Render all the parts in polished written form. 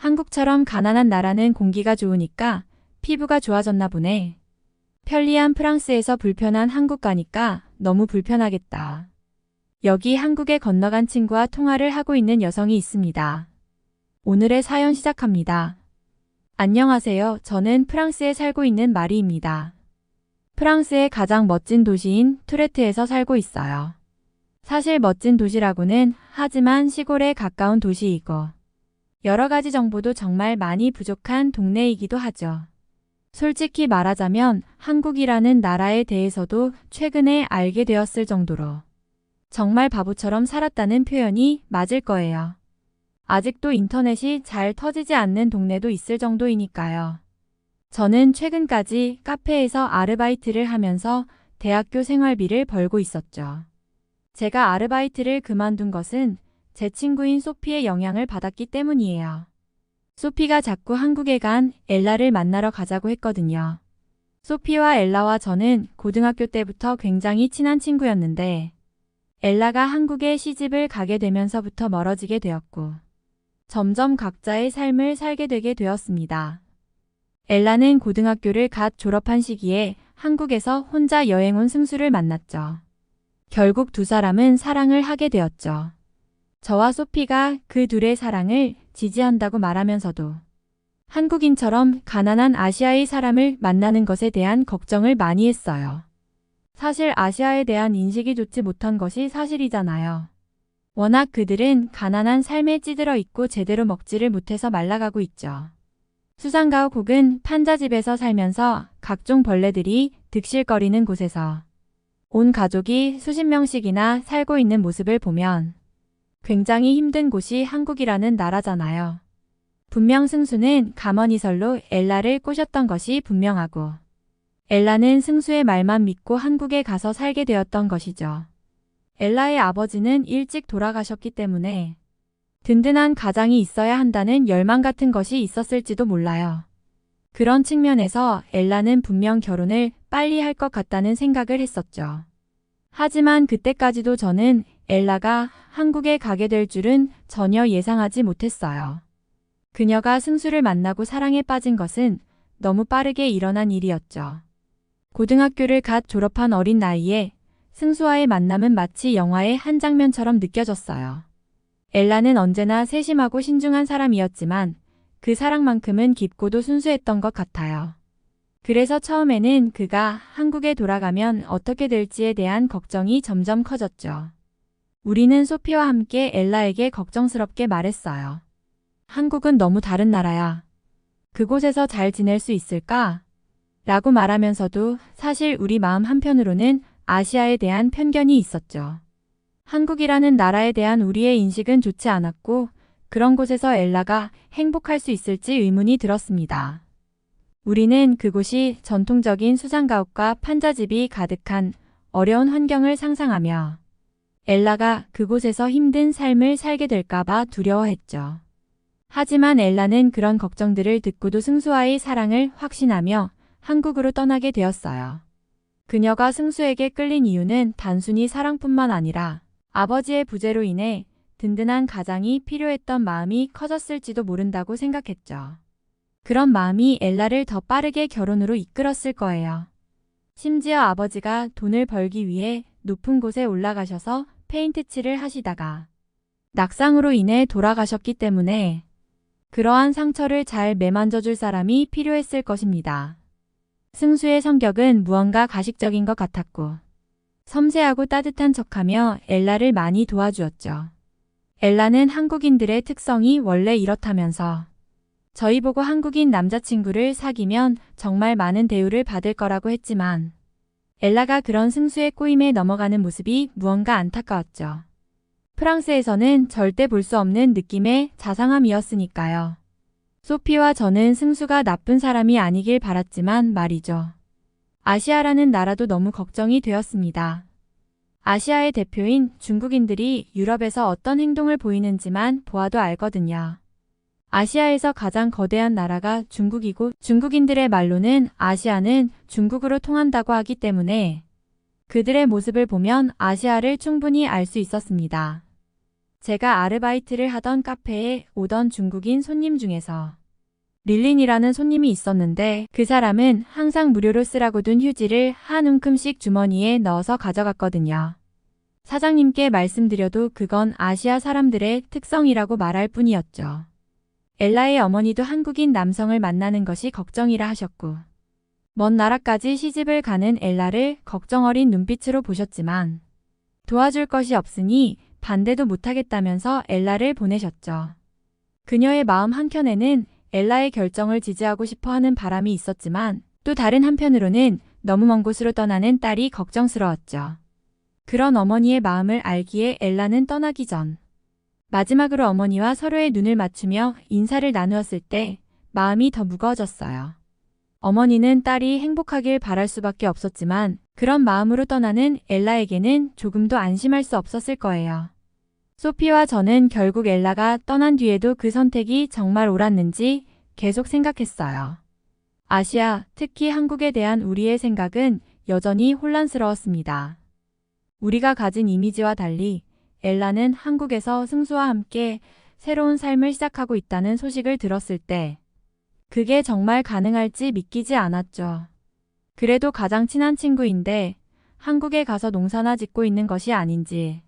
한국처럼 가난한 나라는 공기가 좋으니까 피부가 좋아졌나 보네. 편리한 프랑스에서 불편한 한국 가니까 너무 불편하겠다. 여기 한국에 건너간 친구와 통화를 하고 있는 여성이 있습니다. 오늘의 사연 시작합니다. 안녕하세요. 저는 프랑스에 살고 있는 마리입니다. 프랑스의 가장 멋진 도시인 투레트에서 살고 있어요. 사실 멋진 도시라고는 하지만 시골에 가까운 도시이고 여러 가지 정보도 정말 많이 부족한 동네이기도 하죠. 솔직히 말하자면 한국이라는 나라에 대해서도 최근에 알게 되었을 정도로 정말 바보처럼 살았다는 표현이 맞을 거예요. 아직도 인터넷이 잘 터지지 않는 동네도 있을 정도이니까요. 저는 최근까지 카페에서 아르바이트를 하면서 대학교 생활비를 벌고 있었죠. 제가 아르바이트를 그만둔 것은 제 친구인 소피의 영향을 받았기 때문이에요. 소피가 자꾸 한국에 간 엘라를 만나러 가자고 했거든요. 소피와 엘라와 저는 고등학교 때부터 굉장히 친한 친구였는데 엘라가 한국에 시집을 가게 되면서부터 멀어지게 되었고 점점 각자의 삶을 살게 되게 되었습니다. 엘라는 고등학교를 갓 졸업한 시기에 한국에서 혼자 여행 온 승수를 만났죠. 결국 두 사람은 사랑을 하게 되었죠. 저와 소피가 그 둘의 사랑을 지지한다고 말하면서도 한국인처럼 가난한 아시아의 사람을 만나는 것에 대한 걱정을 많이 했어요. 사실 아시아에 대한 인식이 좋지 못한 것이 사실이잖아요. 워낙 그들은 가난한 삶에 찌들어 있고 제대로 먹지를 못해서 말라가고 있죠. 수상가옥 혹은 판자집에서 살면서 각종 벌레들이 득실거리는 곳에서 온 가족이 수십 명씩이나 살고 있는 모습을 보면 굉장히 힘든 곳이 한국이라는 나라잖아요. 분명 승수는 가머니설로 엘라를 꼬셨던 것이 분명하고 엘라는 승수의 말만 믿고 한국에 가서 살게 되었던 것이죠. 엘라의 아버지는 일찍 돌아가셨기 때문에 든든한 가장이 있어야 한다는 열망 같은 것이 있었을지도 몰라요. 그런 측면에서 엘라는 분명 결혼을 빨리 할 것 같다는 생각을 했었죠. 하지만 그때까지도 저는 엘라가 한국에 가게 될 줄은 전혀 예상하지 못했어요. 그녀가 승수를 만나고 사랑에 빠진 것은 너무 빠르게 일어난 일이었죠. 고등학교를 갓 졸업한 어린 나이에 승수와의 만남은 마치 영화의 한 장면처럼 느껴졌어요. 엘라는 언제나 세심하고 신중한 사람이었지만 그 사랑만큼은 깊고도 순수했던 것 같아요. 그래서 처음에는 그가 한국에 돌아가면 어떻게 될지에 대한 걱정이 점점 커졌죠. 우리는 소피와 함께 엘라에게 걱정스럽게 말했어요. 한국은 너무 다른 나라야. 그곳에서 잘 지낼 수 있을까? 라고 말하면서도 사실 우리 마음 한편으로는 아시아에 대한 편견이 있었죠. 한국이라는 나라에 대한 우리의 인식은 좋지 않았고 그런 곳에서 엘라가 행복할 수 있을지 의문이 들었습니다. 우리는 그곳이 전통적인 수상가옥과 판자집이 가득한 어려운 환경을 상상하며 엘라가 그곳에서 힘든 삶을 살게 될까봐 두려워했죠. 하지만 엘라는 그런 걱정들을 듣고도 승수와의 사랑을 확신하며 한국으로 떠나게 되었어요. 그녀가 승수에게 끌린 이유는 단순히 사랑뿐만 아니라 아버지의 부재로 인해 든든한 가장이 필요했던 마음이 커졌을지도 모른다고 생각했죠. 그런 마음이 엘라를 더 빠르게 결혼으로 이끌었을 거예요. 심지어 아버지가 돈을 벌기 위해 높은 곳에 올라가셔서 페인트 칠을 하시다가 낙상으로 인해 돌아가셨기 때문에 그러한 상처를 잘 매만져줄 사람이 필요했을 것입니다. 승수의 성격은 무언가 가식적인 것 같았고 섬세하고 따뜻한 척하며 엘라를 많이 도와주었죠. 엘라는 한국인들의 특성이 원래 이렇다면서 저희 보고 한국인 남자친구를 사귀면 정말 많은 대우를 받을 거라고 했지만 엘라가 그런 승수의 꼬임에 넘어가는 모습이 무언가 안타까웠죠. 프랑스에서는 절대 볼 수 없는 느낌의 자상함이었으니까요. 소피와 저는 승수가 나쁜 사람이 아니길 바랐지만 말이죠. 아시아라는 나라도 너무 걱정이 되었습니다. 아시아의 대표인 중국인들이 유럽에서 어떤 행동을 보이는지만 보아도 알거든요. 아시아에서 가장 거대한 나라가 중국이고 중국인들의 말로는 아시아는 중국으로 통한다고 하기 때문에 그들의 모습을 보면 아시아를 충분히 알 수 있었습니다. 제가 아르바이트를 하던 카페에 오던 중국인 손님 중에서 릴린이라는 손님이 있었는데 그 사람은 항상 무료로 쓰라고 둔 휴지를 한 움큼씩 주머니에 넣어서 가져갔거든요. 사장님께 말씀드려도 그건 아시아 사람들의 특성이라고 말할 뿐이었죠. 엘라의 어머니도 한국인 남성을 만나는 것이 걱정이라 하셨고 먼 나라까지 시집을 가는 엘라를 걱정 어린 눈빛으로 보셨지만 도와줄 것이 없으니 반대도 못하겠다면서 엘라를 보내셨죠. 그녀의 마음 한켠에는 엘라의 결정을 지지하고 싶어 하는 바람이 있었지만 또 다른 한편으로는 너무 먼 곳으로 떠나는 딸이 걱정스러웠죠. 그런 어머니의 마음을 알기에 엘라는 떠나기 전 마지막으로 어머니와 서로의 눈을 맞추며 인사를 나누었을 때 마음이 더 무거워졌어요. 어머니는 딸이 행복하길 바랄 수밖에 없었지만 그런 마음으로 떠나는 엘라에게는 조금도 안심할 수 없었을 거예요. 소피와 저는 결국 엘라가 떠난 뒤에도 그 선택이 정말 옳았는지 계속 생각했어요. 아시아, 특히 한국에 대한 우리의 생각은 여전히 혼란스러웠습니다. 우리가 가진 이미지와 달리 엘라는 한국에서 승수와 함께 새로운 삶을 시작하고 있다는 소식을 들었을 때 그게 정말 가능할지 믿기지 않았죠. 그래도 가장 친한 친구인데 한국에 가서 농사나 짓고 있는 것이 아닌지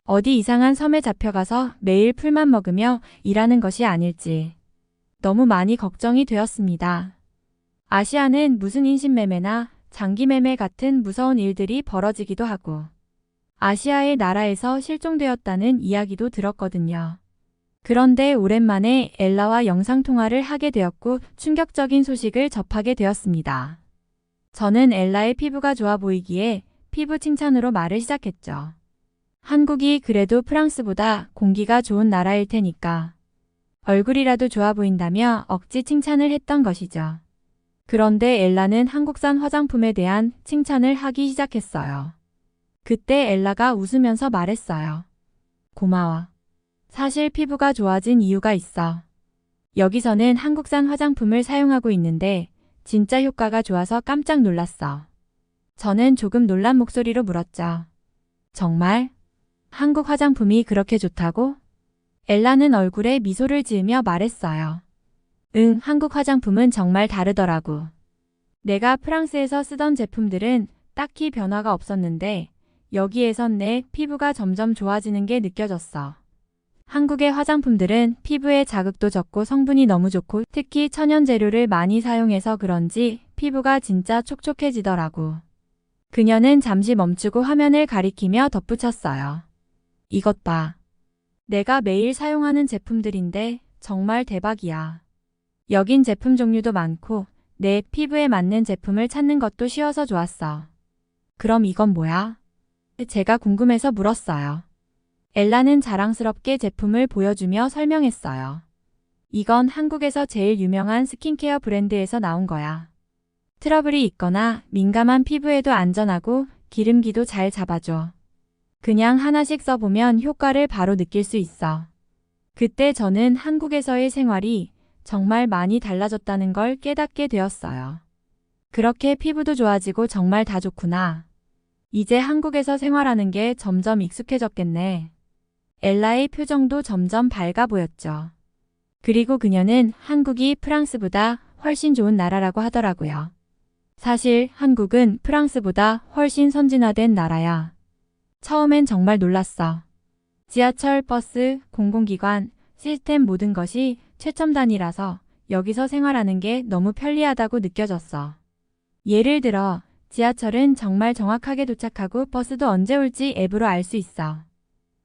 어디 이상한 섬에 잡혀가서 매일 풀만 먹으며 일하는 것이 아닐지 너무 많이 걱정이 되었습니다. 아시아는 무슨 인신매매나 장기매매 같은 무서운 일들이 벌어지기도 하고 아시아의 나라에서 실종되었다는 이야기도 들었거든요. 그런데 오랜만에 엘라와 영상통화를 하게 되었고 충격적인 소식을 접하게 되었습니다. 저는 엘라의 피부가 좋아 보이기에 피부 칭찬으로 말을 시작했죠. 한국이 그래도 프랑스보다 공기가 좋은 나라일 테니까 얼굴이라도 좋아 보인다며 억지 칭찬을 했던 것이죠. 그런데 엘라는 한국산 화장품에 대한 칭찬을 하기 시작했어요. 그때 엘라가 웃으면서 말했어요. 고마워. 사실 피부가 좋아진 이유가 있어. 여기서는 한국산 화장품을 사용하고 있는데 진짜 효과가 좋아서 깜짝 놀랐어. 저는 조금 놀란 목소리로 물었죠. 정말? 한국 화장품이 그렇게 좋다고? 엘라는 얼굴에 미소를 지으며 말했어요. 응, 한국 화장품은 정말 다르더라고. 내가 프랑스에서 쓰던 제품들은 딱히 변화가 없었는데 여기에선 내 피부가 점점 좋아지는 게 느껴졌어. 한국의 화장품들은 피부에 자극도 적고 성분이 너무 좋고 특히 천연 재료를 많이 사용해서 그런지 피부가 진짜 촉촉해지더라고. 그녀는 잠시 멈추고 화면을 가리키며 덧붙였어요. 이것 봐. 내가 매일 사용하는 제품들인데 정말 대박이야. 여긴 제품 종류도 많고 내 피부에 맞는 제품을 찾는 것도 쉬워서 좋았어. 그럼 이건 뭐야? 제가 궁금해서 물었어요. 엘라는 자랑스럽게 제품을 보여주며 설명했어요. 이건 한국에서 제일 유명한 스킨케어 브랜드에서 나온 거야. 트러블이 있거나 민감한 피부에도 안전하고 기름기도 잘 잡아줘. 그냥 하나씩 써보면 효과를 바로 느낄 수 있어. 그때 저는 한국에서의 생활이 정말 많이 달라졌다는 걸 깨닫게 되었어요. 그렇게 피부도 좋아지고 정말 다 좋구나. 이제 한국에서 생활하는 게 점점 익숙해졌겠네. 엘라의 표정도 점점 밝아 보였죠. 그리고 그녀는 한국이 프랑스보다 훨씬 좋은 나라라고 하더라고요. 사실 한국은 프랑스보다 훨씬 선진화된 나라야. 처음엔 정말 놀랐어. 지하철, 버스, 공공기관, 시스템 모든 것이 최첨단이라서 여기서 생활하는 게 너무 편리하다고 느껴졌어. 예를 들어 지하철은 정말 정확하게 도착하고 버스도 언제 올지 앱으로 알 수 있어.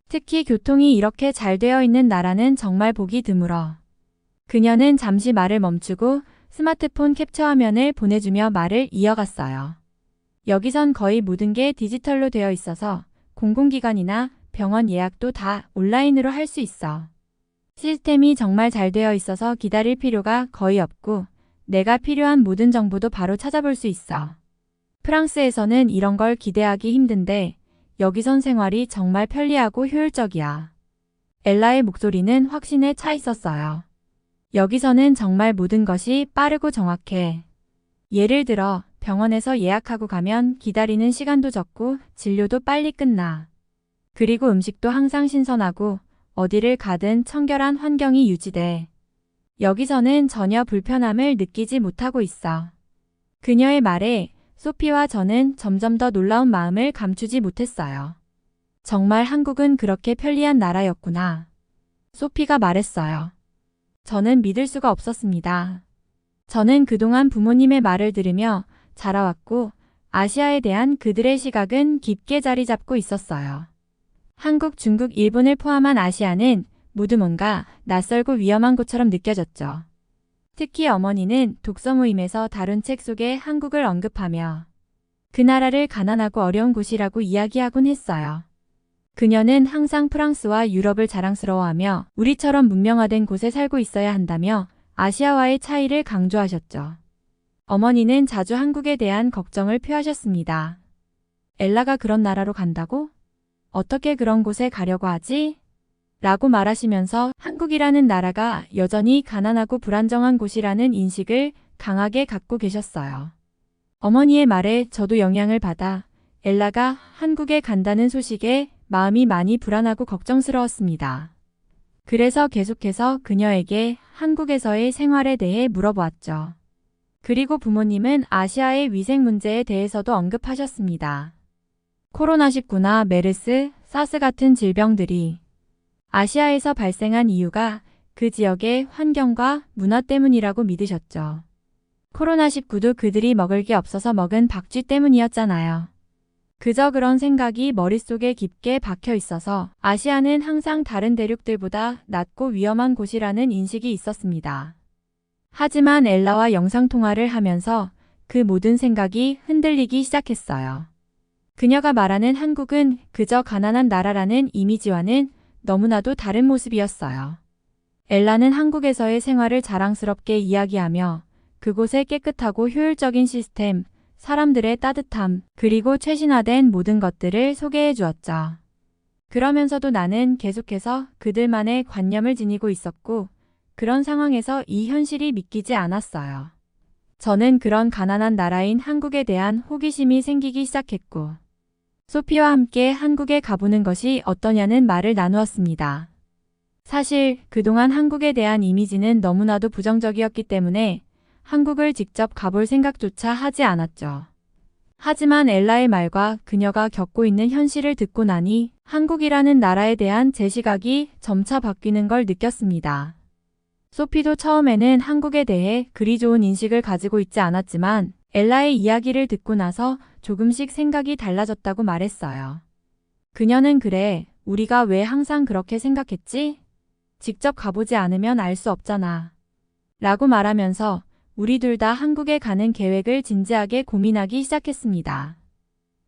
특히 교통이 이렇게 잘 되어 있는 나라는 정말 보기 드물어. 그녀는 잠시 말을 멈추고 스마트폰 캡처 화면을 보내주며 말을 이어갔어요. 여기선 거의 모든 게 디지털로 되어 있어서 공공기관이나 병원 예약도 다 온라인으로 할 수 있어. 시스템이 정말 잘 되어 있어서 기다릴 필요가 거의 없고 내가 필요한 모든 정보도 바로 찾아볼 수 있어. 프랑스에서는 이런 걸 기대하기 힘든데 여기선 생활이 정말 편리하고 효율적이야. 엘라의 목소리는 확신에 차 있었어요. 여기서는 정말 모든 것이 빠르고 정확해. 예를 들어 병원에서 예약하고 가면 기다리는 시간도 적고 진료도 빨리 끝나. 그리고 음식도 항상 신선하고 어디를 가든 청결한 환경이 유지돼. 여기서는 전혀 불편함을 느끼지 못하고 있어. 그녀의 말에 소피와 저는 점점 더 놀라운 마음을 감추지 못했어요. 정말 한국은 그렇게 편리한 나라였구나. 소피가 말했어요. 저는 믿을 수가 없었습니다. 저는 그동안 부모님의 말을 들으며 자라왔고 아시아에 대한 그들의 시각은 깊게 자리 잡고 있었어요. 한국, 중국, 일본을 포함한 아시아는 모두 뭔가 낯설고 위험한 곳처럼 느껴졌죠. 특히 어머니는 독서 모임에서 다룬 책 속에 한국을 언급하며 그 나라를 가난하고 어려운 곳이라고 이야기하곤 했어요. 그녀는 항상 프랑스와 유럽을 자랑스러워하며 우리처럼 문명화된 곳에 살고 있어야 한다며 아시아와의 차이를 강조하셨죠. 어머니는 자주 한국에 대한 걱정을 표하셨습니다. 엘라가 그런 나라로 간다고? 어떻게 그런 곳에 가려고 하지? 라고 말하시면서 한국이라는 나라가 여전히 가난하고 불안정한 곳이라는 인식을 강하게 갖고 계셨어요. 어머니의 말에 저도 영향을 받아 엘라가 한국에 간다는 소식에 마음이 많이 불안하고 걱정스러웠습니다. 그래서 계속해서 그녀에게 한국에서의 생활에 대해 물어보았죠. 그리고 부모님은 아시아의 위생 문제에 대해서도 언급하셨습니다. 코로나19나 메르스, 사스 같은 질병들이 아시아에서 발생한 이유가 그 지역의 환경과 문화 때문이라고 믿으셨죠. 코로나19도 그들이 먹을 게 없어서 먹은 박쥐 때문이었잖아요. 그저 그런 생각이 머릿속에 깊게 박혀 있어서 아시아는 항상 다른 대륙들보다 낮고 위험한 곳이라는 인식이 있었습니다. 하지만 엘라와 영상통화를 하면서 그 모든 생각이 흔들리기 시작했어요. 그녀가 말하는 한국은 그저 가난한 나라라는 이미지와는 너무나도 다른 모습이었어요. 엘라는 한국에서의 생활을 자랑스럽게 이야기하며 그곳의 깨끗하고 효율적인 시스템, 사람들의 따뜻함, 그리고 최신화된 모든 것들을 소개해 주었죠. 그러면서도 나는 계속해서 그들만의 관념을 지니고 있었고 그런 상황에서 이 현실이 믿기지 않았어요. 저는 그런 가난한 나라인 한국에 대한 호기심이 생기기 시작했고 소피와 함께 한국에 가보는 것이 어떠냐는 말을 나누었습니다. 사실 그동안 한국에 대한 이미지는 너무나도 부정적이었기 때문에 한국을 직접 가볼 생각조차 하지 않았죠. 하지만 엘라의 말과 그녀가 겪고 있는 현실을 듣고 나니 한국이라는 나라에 대한 제 시각이 점차 바뀌는 걸 느꼈습니다. 소피도 처음에는 한국에 대해 그리 좋은 인식을 가지고 있지 않았지만 엘라의 이야기를 듣고 나서 조금씩 생각이 달라졌다고 말했어요. 그녀는 그래, 우리가 왜 항상 그렇게 생각했지? 직접 가보지 않으면 알 수 없잖아. 라고 말하면서 우리 둘 다 한국에 가는 계획을 진지하게 고민하기 시작했습니다.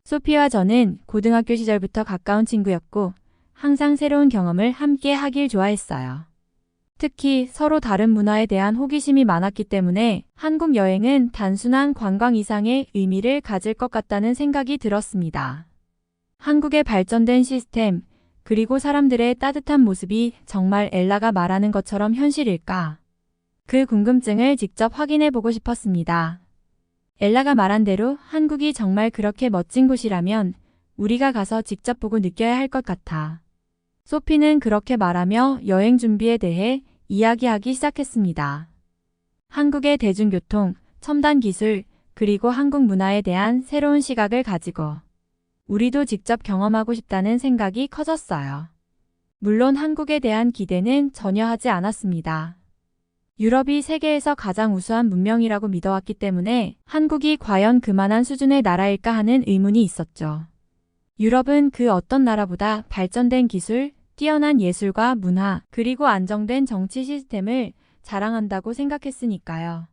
소피와 저는 고등학교 시절부터 가까운 친구였고 항상 새로운 경험을 함께 하길 좋아했어요. 특히 서로 다른 문화에 대한 호기심이 많았기 때문에 한국 여행은 단순한 관광 이상의 의미를 가질 것 같다는 생각이 들었습니다. 한국의 발전된 시스템, 그리고 사람들의 따뜻한 모습이 정말 엘라가 말하는 것처럼 현실일까? 그 궁금증을 직접 확인해 보고 싶었습니다. 엘라가 말한 대로 한국이 정말 그렇게 멋진 곳이라면 우리가 가서 직접 보고 느껴야 할 것 같아. 소피는 그렇게 말하며 여행 준비에 대해 이야기하기 시작했습니다. 한국의 대중교통, 첨단 기술, 그리고 한국 문화에 대한 새로운 시각을 가지고 우리도 직접 경험하고 싶다는 생각이 커졌어요. 물론 한국에 대한 기대는 전혀 하지 않았습니다. 유럽이 세계에서 가장 우수한 문명이라고 믿어왔기 때문에 한국이 과연 그만한 수준의 나라일까 하는 의문이 있었죠. 유럽은 그 어떤 나라보다 발전된 기술, 뛰어난 예술과 문화, 그리고 안정된 정치 시스템을 자랑한다고 생각했으니까요.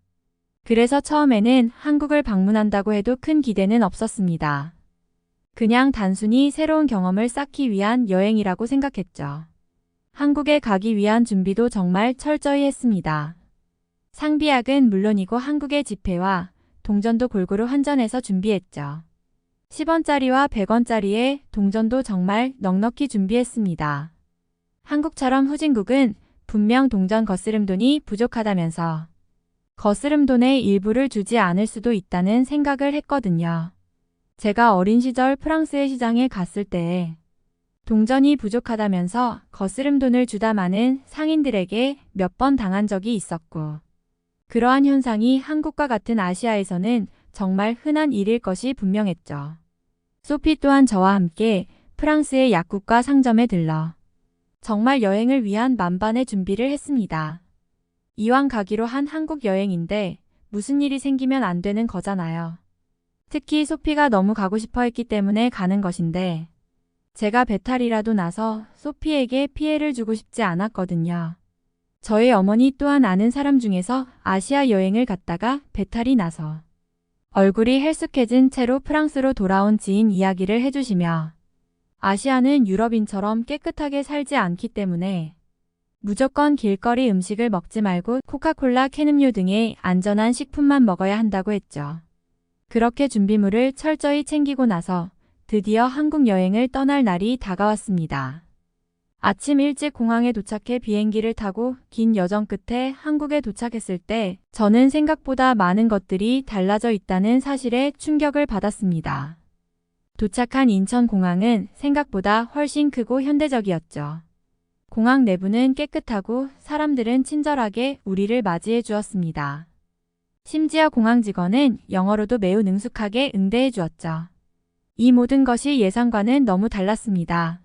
그래서 처음에는 한국을 방문한다고 해도 큰 기대는 없었습니다. 그냥 단순히 새로운 경험을 쌓기 위한 여행이라고 생각했죠. 한국에 가기 위한 준비도 정말 철저히 했습니다. 상비약은 물론이고 한국의 지폐와 동전도 골고루 환전해서 준비했죠. 10원짜리와 100원짜리의 동전도 정말 넉넉히 준비했습니다. 한국처럼 후진국은 분명 동전 거스름돈이 부족하다면서 거스름돈의 일부를 주지 않을 수도 있다는 생각을 했거든요. 제가 어린 시절 프랑스의 시장에 갔을 때 동전이 부족하다면서 거스름 돈을 주다 마는 상인들에게 몇 번 당한 적이 있었고, 그러한 현상이 한국과 같은 아시아에서는 정말 흔한 일일 것이 분명했죠. 소피 또한 저와 함께 프랑스의 약국과 상점에 들러 정말 여행을 위한 만반의 준비를 했습니다. 이왕 가기로 한 한국 여행인데 무슨 일이 생기면 안 되는 거잖아요. 특히 소피가 너무 가고 싶어 했기 때문에 가는 것인데 제가 배탈이라도 나서 소피에게 피해를 주고 싶지 않았거든요. 저희 어머니 또한 아는 사람 중에서 아시아 여행을 갔다가 배탈이 나서 얼굴이 헬쑥해진 채로 프랑스로 돌아온 지인 이야기를 해주시며 아시아는 유럽인처럼 깨끗하게 살지 않기 때문에 무조건 길거리 음식을 먹지 말고 코카콜라 캔음료 등의 안전한 식품만 먹어야 한다고 했죠. 그렇게 준비물을 철저히 챙기고 나서 드디어 한국 여행을 떠날 날이 다가왔습니다. 아침 일찍 공항에 도착해 비행기를 타고 긴 여정 끝에 한국에 도착했을 때 저는 생각보다 많은 것들이 달라져 있다는 사실에 충격을 받았습니다. 도착한 인천공항은 생각보다 훨씬 크고 현대적이었죠. 공항 내부는 깨끗하고 사람들은 친절하게 우리를 맞이해 주었습니다. 심지어 공항 직원은 영어로도 매우 능숙하게 응대해 주었죠. 이 모든 것이 예상과는 너무 달랐습니다.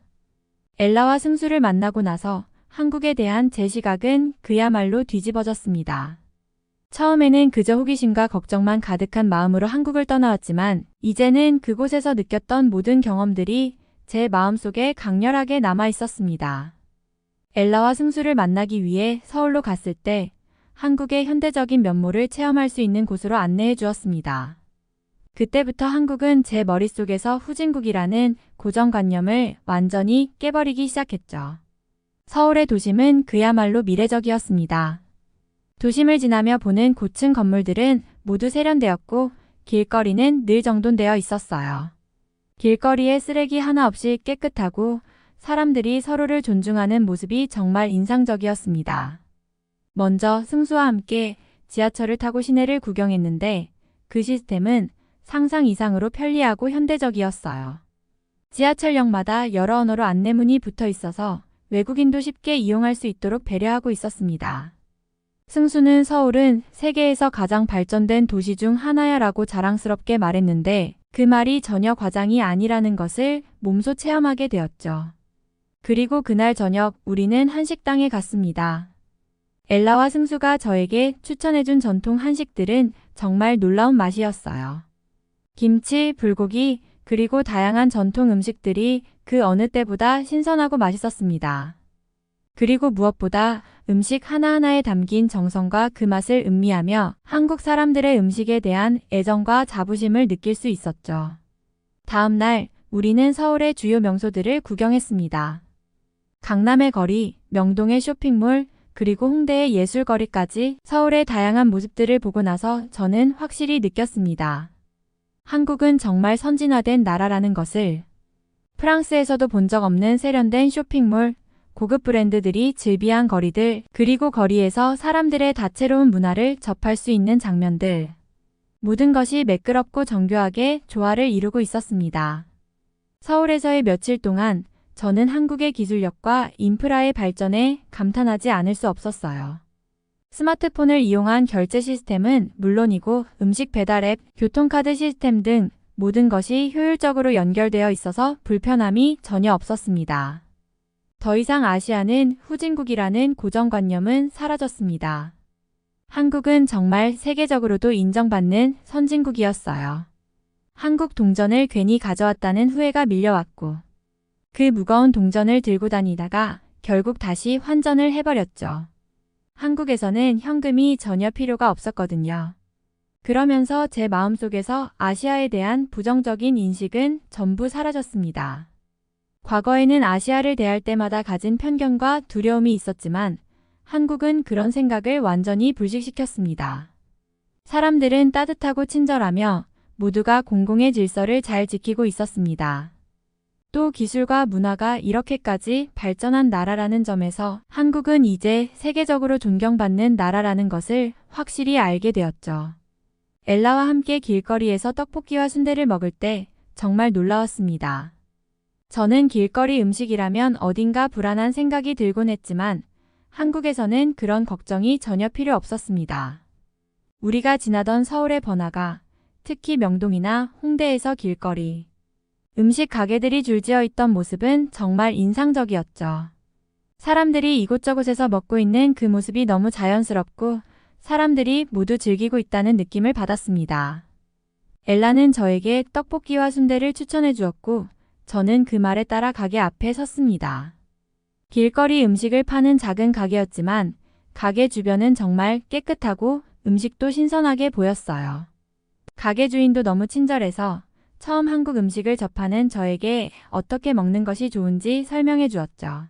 엘라와 승수를 만나고 나서 한국에 대한 제 시각은 그야말로 뒤집어졌습니다. 처음에는 그저 호기심과 걱정만 가득한 마음으로 한국을 떠나왔지만 이제는 그곳에서 느꼈던 모든 경험들이 제 마음속에 강렬하게 남아 있었습니다. 엘라와 승수를 만나기 위해 서울로 갔을 때 한국의 현대적인 면모를 체험할 수 있는 곳으로 안내해 주었습니다. 그때부터 한국은 제 머릿속에서 후진국이라는 고정관념을 완전히 깨버리기 시작했죠. 서울의 도심은 그야말로 미래적이었습니다. 도심을 지나며 보는 고층 건물들은 모두 세련되었고 길거리는 늘 정돈되어 있었어요. 길거리에 쓰레기 하나 없이 깨끗하고 사람들이 서로를 존중하는 모습이 정말 인상적이었습니다. 먼저 승수와 함께 지하철을 타고 시내를 구경했는데 그 시스템은 상상 이상으로 편리하고 현대적이었어요. 지하철역마다 여러 언어로 안내문이 붙어 있어서 외국인도 쉽게 이용할 수 있도록 배려하고 있었습니다. 승수는 서울은 세계에서 가장 발전된 도시 중 하나야라고 자랑스럽게 말했는데 그 말이 전혀 과장이 아니라는 것을 몸소 체험하게 되었죠. 그리고 그날 저녁 우리는 한식당에 갔습니다. 엘라와 승수가 저에게 추천해준 전통 한식들은 정말 놀라운 맛이었어요. 김치, 불고기, 그리고 다양한 전통 음식들이 그 어느 때보다 신선하고 맛있었습니다. 그리고 무엇보다 음식 하나하나에 담긴 정성과 그 맛을 음미하며 한국 사람들의 음식에 대한 애정과 자부심을 느낄 수 있었죠. 다음 날 우리는 서울의 주요 명소들을 구경했습니다. 강남의 거리, 명동의 쇼핑몰, 그리고 홍대의 예술거리까지 서울의 다양한 모습들을 보고 나서 저는 확실히 느꼈습니다. 한국은 정말 선진화된 나라라는 것을. 프랑스에서도 본 적 없는 세련된 쇼핑몰, 고급 브랜드들이 즐비한 거리들, 그리고 거리에서 사람들의 다채로운 문화를 접할 수 있는 장면들. 모든 것이 매끄럽고 정교하게 조화를 이루고 있었습니다. 서울에서의 며칠 동안 저는 한국의 기술력과 인프라의 발전에 감탄하지 않을 수 없었어요. 스마트폰을 이용한 결제 시스템은 물론이고 음식 배달 앱, 교통카드 시스템 등 모든 것이 효율적으로 연결되어 있어서 불편함이 전혀 없었습니다. 더 이상 아시아는 후진국이라는 고정관념은 사라졌습니다. 한국은 정말 세계적으로도 인정받는 선진국이었어요. 한국 동전을 괜히 가져왔다는 후회가 밀려왔고 그 무거운 동전을 들고 다니다가 결국 다시 환전을 해버렸죠. 한국에서는 현금이 전혀 필요가 없었거든요. 그러면서 제 마음속에서 아시아에 대한 부정적인 인식은 전부 사라졌습니다. 과거에는 아시아를 대할 때마다 가진 편견과 두려움이 있었지만 한국은 그런 생각을 완전히 불식시켰습니다. 사람들은 따뜻하고 친절하며 모두가 공공의 질서를 잘 지키고 있었습니다. 또 기술과 문화가 이렇게까지 발전한 나라라는 점에서 한국은 이제 세계적으로 존경받는 나라라는 것을 확실히 알게 되었죠. 엘라와 함께 길거리에서 떡볶이와 순대를 먹을 때 정말 놀라웠습니다. 저는 길거리 음식이라면 어딘가 불안한 생각이 들곤 했지만 한국에서는 그런 걱정이 전혀 필요 없었습니다. 우리가 지나던 서울의 번화가, 특히 명동이나 홍대에서 길거리, 음식 가게들이 줄지어 있던 모습은 정말 인상적이었죠. 사람들이 이곳저곳에서 먹고 있는 그 모습이 너무 자연스럽고 사람들이 모두 즐기고 있다는 느낌을 받았습니다. 엘라는 저에게 떡볶이와 순대를 추천해 주었고 저는 그 말에 따라 가게 앞에 섰습니다. 길거리 음식을 파는 작은 가게였지만 가게 주변은 정말 깨끗하고 음식도 신선하게 보였어요. 가게 주인도 너무 친절해서 처음 한국 음식을 접하는 저에게 어떻게 먹는 것이 좋은지 설명해 주었죠.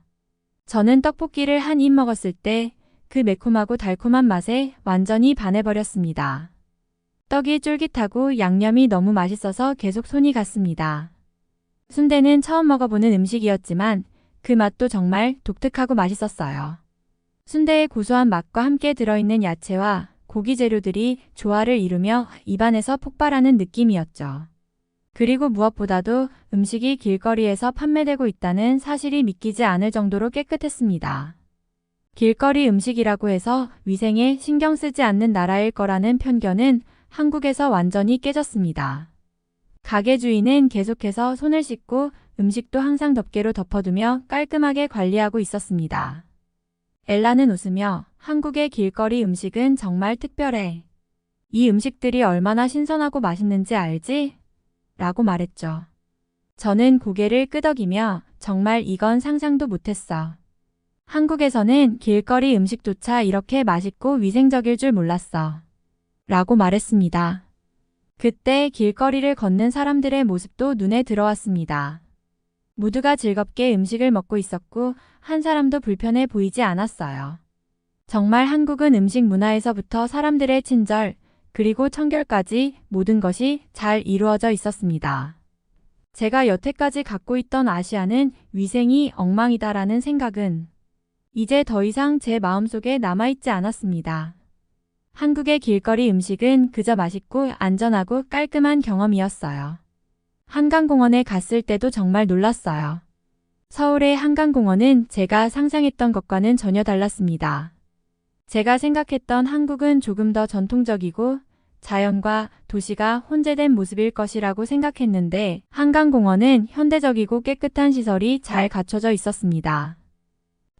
저는 떡볶이를 한 입 먹었을 때 그 매콤하고 달콤한 맛에 완전히 반해버렸습니다. 떡이 쫄깃하고 양념이 너무 맛있어서 계속 손이 갔습니다. 순대는 처음 먹어보는 음식이었지만 그 맛도 정말 독특하고 맛있었어요. 순대의 고소한 맛과 함께 들어있는 야채와 고기 재료들이 조화를 이루며 입안에서 폭발하는 느낌이었죠. 그리고 무엇보다도 음식이 길거리에서 판매되고 있다는 사실이 믿기지 않을 정도로 깨끗했습니다. 길거리 음식이라고 해서 위생에 신경 쓰지 않는 나라일 거라는 편견은 한국에서 완전히 깨졌습니다. 가게 주인은 계속해서 손을 씻고 음식도 항상 덮개로 덮어두며 깔끔하게 관리하고 있었습니다. 엘라는 웃으며 한국의 길거리 음식은 정말 특별해. 이 음식들이 얼마나 신선하고 맛있는지 알지? 라고 말했죠. 저는 고개를 끄덕이며 정말 이건 상상도 못했어. 한국에서는 길거리 음식조차 이렇게 맛있고 위생적일 줄 몰랐어. 라고 말했습니다. 그때 길거리를 걷는 사람들의 모습도 눈에 들어왔습니다. 모두가 즐겁게 음식을 먹고 있었고 한 사람도 불편해 보이지 않았어요. 정말 한국은 음식 문화에서부터 사람들의 친절, 그리고 청결까지 모든 것이 잘 이루어져 있었습니다. 제가 여태까지 갖고 있던 아시아는 위생이 엉망이다라는 생각은 이제 더 이상 제 마음속에 남아있지 않았습니다. 한국의 길거리 음식은 그저 맛있고 안전하고 깔끔한 경험이었어요. 한강공원에 갔을 때도 정말 놀랐어요. 서울의 한강공원은 제가 상상했던 것과는 전혀 달랐습니다. 제가 생각했던 한국은 조금 더 전통적이고 자연과 도시가 혼재된 모습일 것이라고 생각했는데 한강공원은 현대적이고 깨끗한 시설이 잘 갖춰져 있었습니다.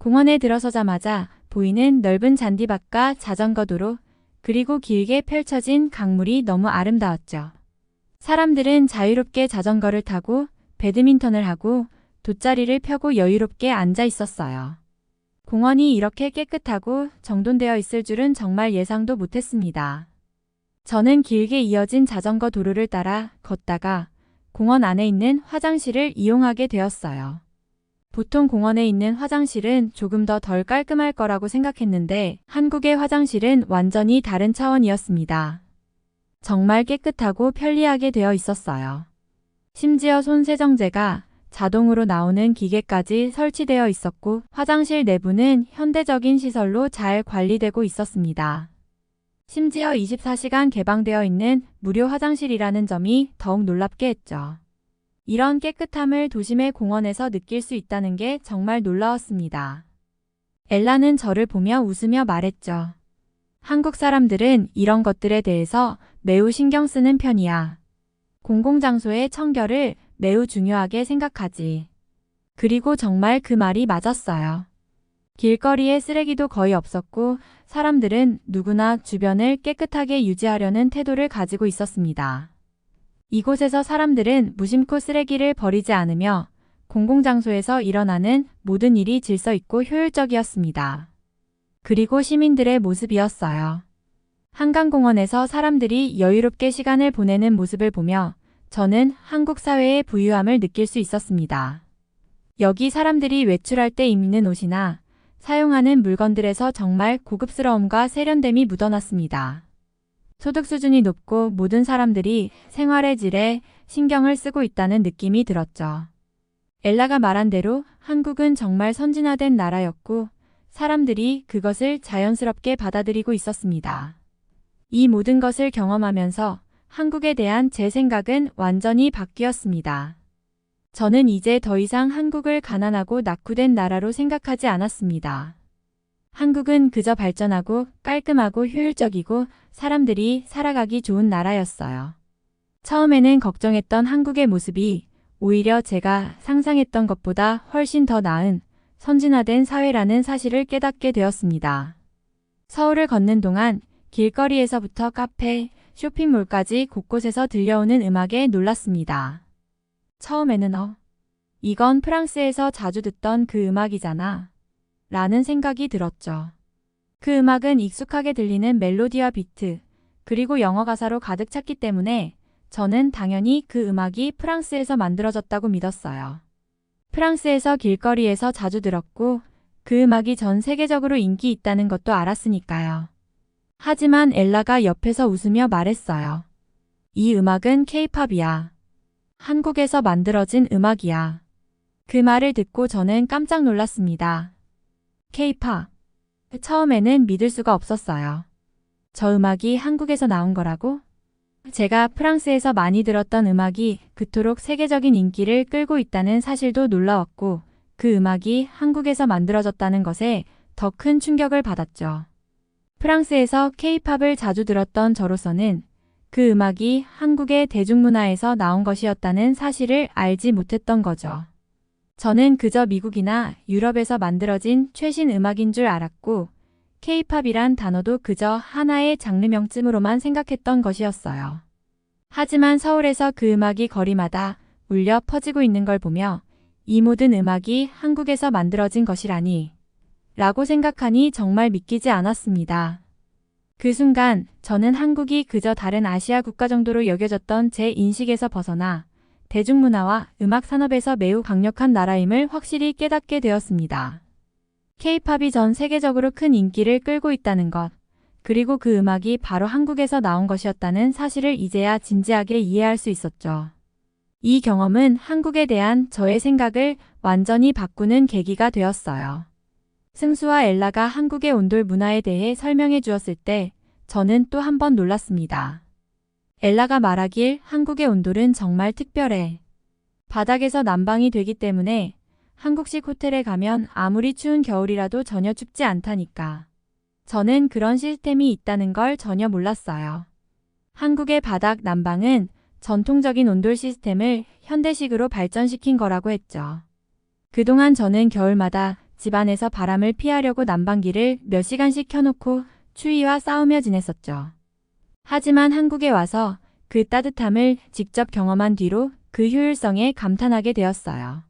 공원에 들어서자마자 보이는 넓은 잔디밭과 자전거 도로, 그리고 길게 펼쳐진 강물이 너무 아름다웠죠. 사람들은 자유롭게 자전거를 타고 배드민턴을 하고 돗자리를 펴고 여유롭게 앉아 있었어요. 공원이 이렇게 깨끗하고 정돈되어 있을 줄은 정말 예상도 못했습니다. 저는 길게 이어진 자전거 도로를 따라 걷다가 공원 안에 있는 화장실을 이용하게 되었어요. 보통 공원에 있는 화장실은 조금 더 덜 깔끔할 거라고 생각했는데 한국의 화장실은 완전히 다른 차원이었습니다. 정말 깨끗하고 편리하게 되어 있었어요. 심지어 손 세정제가 자동으로 나오는 기계까지 설치되어 있었고 화장실 내부는 현대적인 시설로 잘 관리되고 있었습니다. 심지어 24시간 개방되어 있는 무료 화장실이라는 점이 더욱 놀랍게 했죠. 이런 깨끗함을 도심의 공원에서 느낄 수 있다는 게 정말 놀라웠습니다. 엘라는 저를 보며 웃으며 말했죠. 한국 사람들은 이런 것들에 대해서 매우 신경 쓰는 편이야. 공공장소의 청결을 매우 중요하게 생각하지. 그리고 정말 그 말이 맞았어요. 길거리에 쓰레기도 거의 없었고 사람들은 누구나 주변을 깨끗하게 유지하려는 태도를 가지고 있었습니다. 이곳에서 사람들은 무심코 쓰레기를 버리지 않으며 공공장소에서 일어나는 모든 일이 질서 있고 효율적이었습니다. 그리고 시민들의 모습이었어요. 한강공원에서 사람들이 여유롭게 시간을 보내는 모습을 보며 저는 한국 사회의 부유함을 느낄 수 있었습니다. 여기 사람들이 외출할 때 입는 옷이나 사용하는 물건들에서 정말 고급스러움과 세련됨이 묻어났습니다. 소득 수준이 높고 모든 사람들이 생활의 질에 신경을 쓰고 있다는 느낌이 들었죠. 엘라가 말한 대로 한국은 정말 선진화된 나라였고 사람들이 그것을 자연스럽게 받아들이고 있었습니다. 이 모든 것을 경험하면서 한국에 대한 제 생각은 완전히 바뀌었습니다. 저는 이제 더 이상 한국을 가난하고 낙후된 나라로 생각하지 않았습니다. 한국은 그저 발전하고 깔끔하고 효율적이고 사람들이 살아가기 좋은 나라였어요. 처음에는 걱정했던 한국의 모습이 오히려 제가 상상했던 것보다 훨씬 더 나은 선진화된 사회라는 사실을 깨닫게 되었습니다. 서울을 걷는 동안 길거리에서부터 카페, 쇼핑몰까지 곳곳에서 들려오는 음악에 놀랐습니다. 처음에는 이건 프랑스에서 자주 듣던 그 음악이잖아 라는 생각이 들었죠. 그 음악은 익숙하게 들리는 멜로디와 비트, 그리고 영어 가사로 가득 찼기 때문에 저는 당연히 그 음악이 프랑스에서 만들어졌다고 믿었어요. 프랑스에서 길거리에서 자주 들었고 그 음악이 전 세계적으로 인기 있다는 것도 알았으니까요. 하지만 엘라가 옆에서 웃으며 말했어요. 이 음악은 케이팝이야. 한국에서 만들어진 음악이야. 그 말을 듣고 저는 깜짝 놀랐습니다. 케이팝. 처음에는 믿을 수가 없었어요. 저 음악이 한국에서 나온 거라고? 제가 프랑스에서 많이 들었던 음악이 그토록 세계적인 인기를 끌고 있다는 사실도 놀라웠고 그 음악이 한국에서 만들어졌다는 것에 더 큰 충격을 받았죠. 프랑스에서 케이팝을 자주 들었던 저로서는 그 음악이 한국의 대중문화에서 나온 것이었다는 사실을 알지 못했던 거죠. 저는 그저 미국이나 유럽에서 만들어진 최신 음악인 줄 알았고 케이팝이란 단어도 그저 하나의 장르명쯤으로만 생각했던 것이었어요. 하지만 서울에서 그 음악이 거리마다 울려 퍼지고 있는 걸 보며 이 모든 음악이 한국에서 만들어진 것이라니 라고 생각하니 정말 믿기지 않았습니다. 그 순간 저는 한국이 그저 다른 아시아 국가 정도로 여겨졌던 제 인식에서 벗어나 대중문화와 음악 산업에서 매우 강력한 나라임을 확실히 깨닫게 되었습니다. 케이팝이 전 세계적으로 큰 인기를 끌고 있다는 것, 그리고 그 음악이 바로 한국에서 나온 것이었다는 사실을 이제야 진지하게 이해할 수 있었죠. 이 경험은 한국에 대한 저의 생각을 완전히 바꾸는 계기가 되었어요. 승수와 엘라가 한국의 온돌 문화에 대해 설명해 주었을 때 저는 또 한 번 놀랐습니다. 엘라가 말하길 한국의 온돌은 정말 특별해. 바닥에서 난방이 되기 때문에 한국식 호텔에 가면 아무리 추운 겨울이라도 전혀 춥지 않다니까. 저는 그런 시스템이 있다는 걸 전혀 몰랐어요. 한국의 바닥 난방은 전통적인 온돌 시스템을 현대식으로 발전시킨 거라고 했죠. 그동안 저는 겨울마다 집 안에서 바람을 피하려고 난방기를 몇 시간씩 켜놓고 추위와 싸우며 지냈었죠. 하지만 한국에 와서 그 따뜻함을 직접 경험한 뒤로 그 효율성에 감탄하게 되었어요.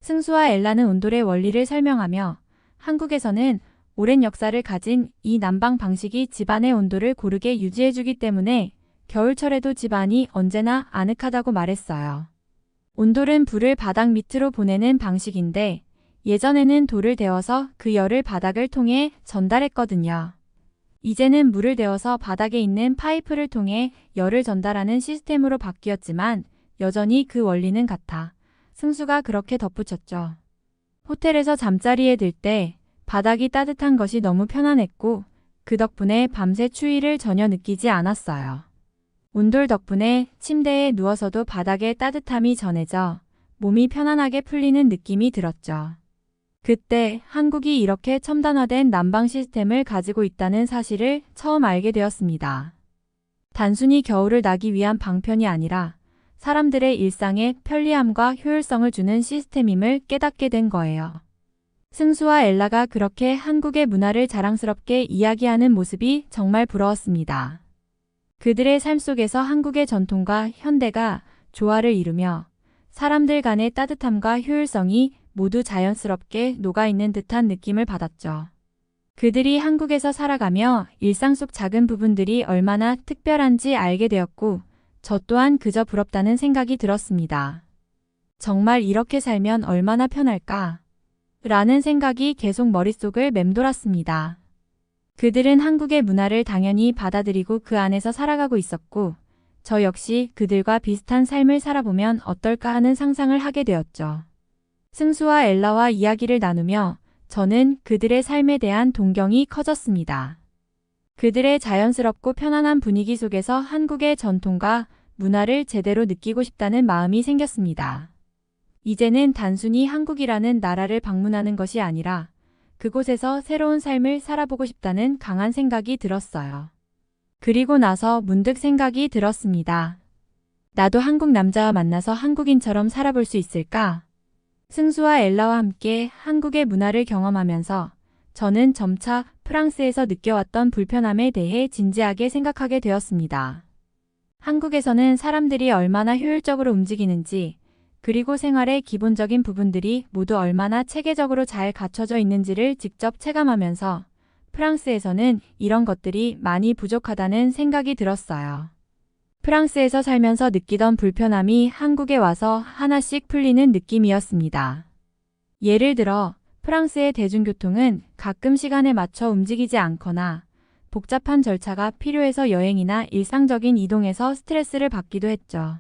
승수와 엘라는 온돌의 원리를 설명하며 한국에서는 오랜 역사를 가진 이 난방 방식이 집안의 온도를 고르게 유지해주기 때문에 겨울철에도 집안이 언제나 아늑하다고 말했어요. 온돌은 불을 바닥 밑으로 보내는 방식인데 예전에는 돌을 데워서 그 열을 바닥을 통해 전달했거든요. 이제는 물을 데워서 바닥에 있는 파이프를 통해 열을 전달하는 시스템으로 바뀌었지만 여전히 그 원리는 같아. 승수가 그렇게 덧붙였죠. 호텔에서 잠자리에 들 때 바닥이 따뜻한 것이 너무 편안했고 그 덕분에 밤새 추위를 전혀 느끼지 않았어요. 온돌 덕분에 침대에 누워서도 바닥의 따뜻함이 전해져 몸이 편안하게 풀리는 느낌이 들었죠. 그때 한국이 이렇게 첨단화된 난방 시스템을 가지고 있다는 사실을 처음 알게 되었습니다. 단순히 겨울을 나기 위한 방편이 아니라 사람들의 일상에 편리함과 효율성을 주는 시스템임을 깨닫게 된 거예요. 승수와 엘라가 그렇게 한국의 문화를 자랑스럽게 이야기하는 모습이 정말 부러웠습니다. 그들의 삶 속에서 한국의 전통과 현대가 조화를 이루며 사람들 간의 따뜻함과 효율성이 모두 자연스럽게 녹아있는 듯한 느낌을 받았죠. 그들이 한국에서 살아가며 일상 속 작은 부분들이 얼마나 특별한지 알게 되었고 저 또한 그저 부럽다는 생각이 들었습니다. 정말 이렇게 살면 얼마나 편할까? 라는 생각이 계속 머릿속을 맴돌았습니다. 그들은 한국의 문화를 당연히 받아들이고 그 안에서 살아가고 있었고 저 역시 그들과 비슷한 삶을 살아보면 어떨까 하는 상상을 하게 되었죠. 승수와 엘라와 이야기를 나누며 저는 그들의 삶에 대한 동경이 커졌습니다. 그들의 자연스럽고 편안한 분위기 속에서 한국의 전통과 문화를 제대로 느끼고 싶다는 마음이 생겼습니다. 이제는 단순히 한국이라는 나라를 방문하는 것이 아니라 그곳에서 새로운 삶을 살아보고 싶다는 강한 생각이 들었어요. 그리고 나서 문득 생각이 들었습니다. 나도 한국 남자와 만나서 한국인처럼 살아볼 수 있을까? 승수와 엘라와 함께 한국의 문화를 경험하면서 저는 점차 프랑스에서 느껴왔던 불편함에 대해 진지하게 생각하게 되었습니다. 한국에서는 사람들이 얼마나 효율적으로 움직이는지, 그리고 생활의 기본적인 부분들이 모두 얼마나 체계적으로 잘 갖춰져 있는지를 직접 체감하면서 프랑스에서는 이런 것들이 많이 부족하다는 생각이 들었어요. 프랑스에서 살면서 느끼던 불편함이 한국에 와서 하나씩 풀리는 느낌이었습니다. 예를 들어 프랑스의 대중교통은 가끔 시간에 맞춰 움직이지 않거나 복잡한 절차가 필요해서 여행이나 일상적인 이동에서 스트레스를 받기도 했죠.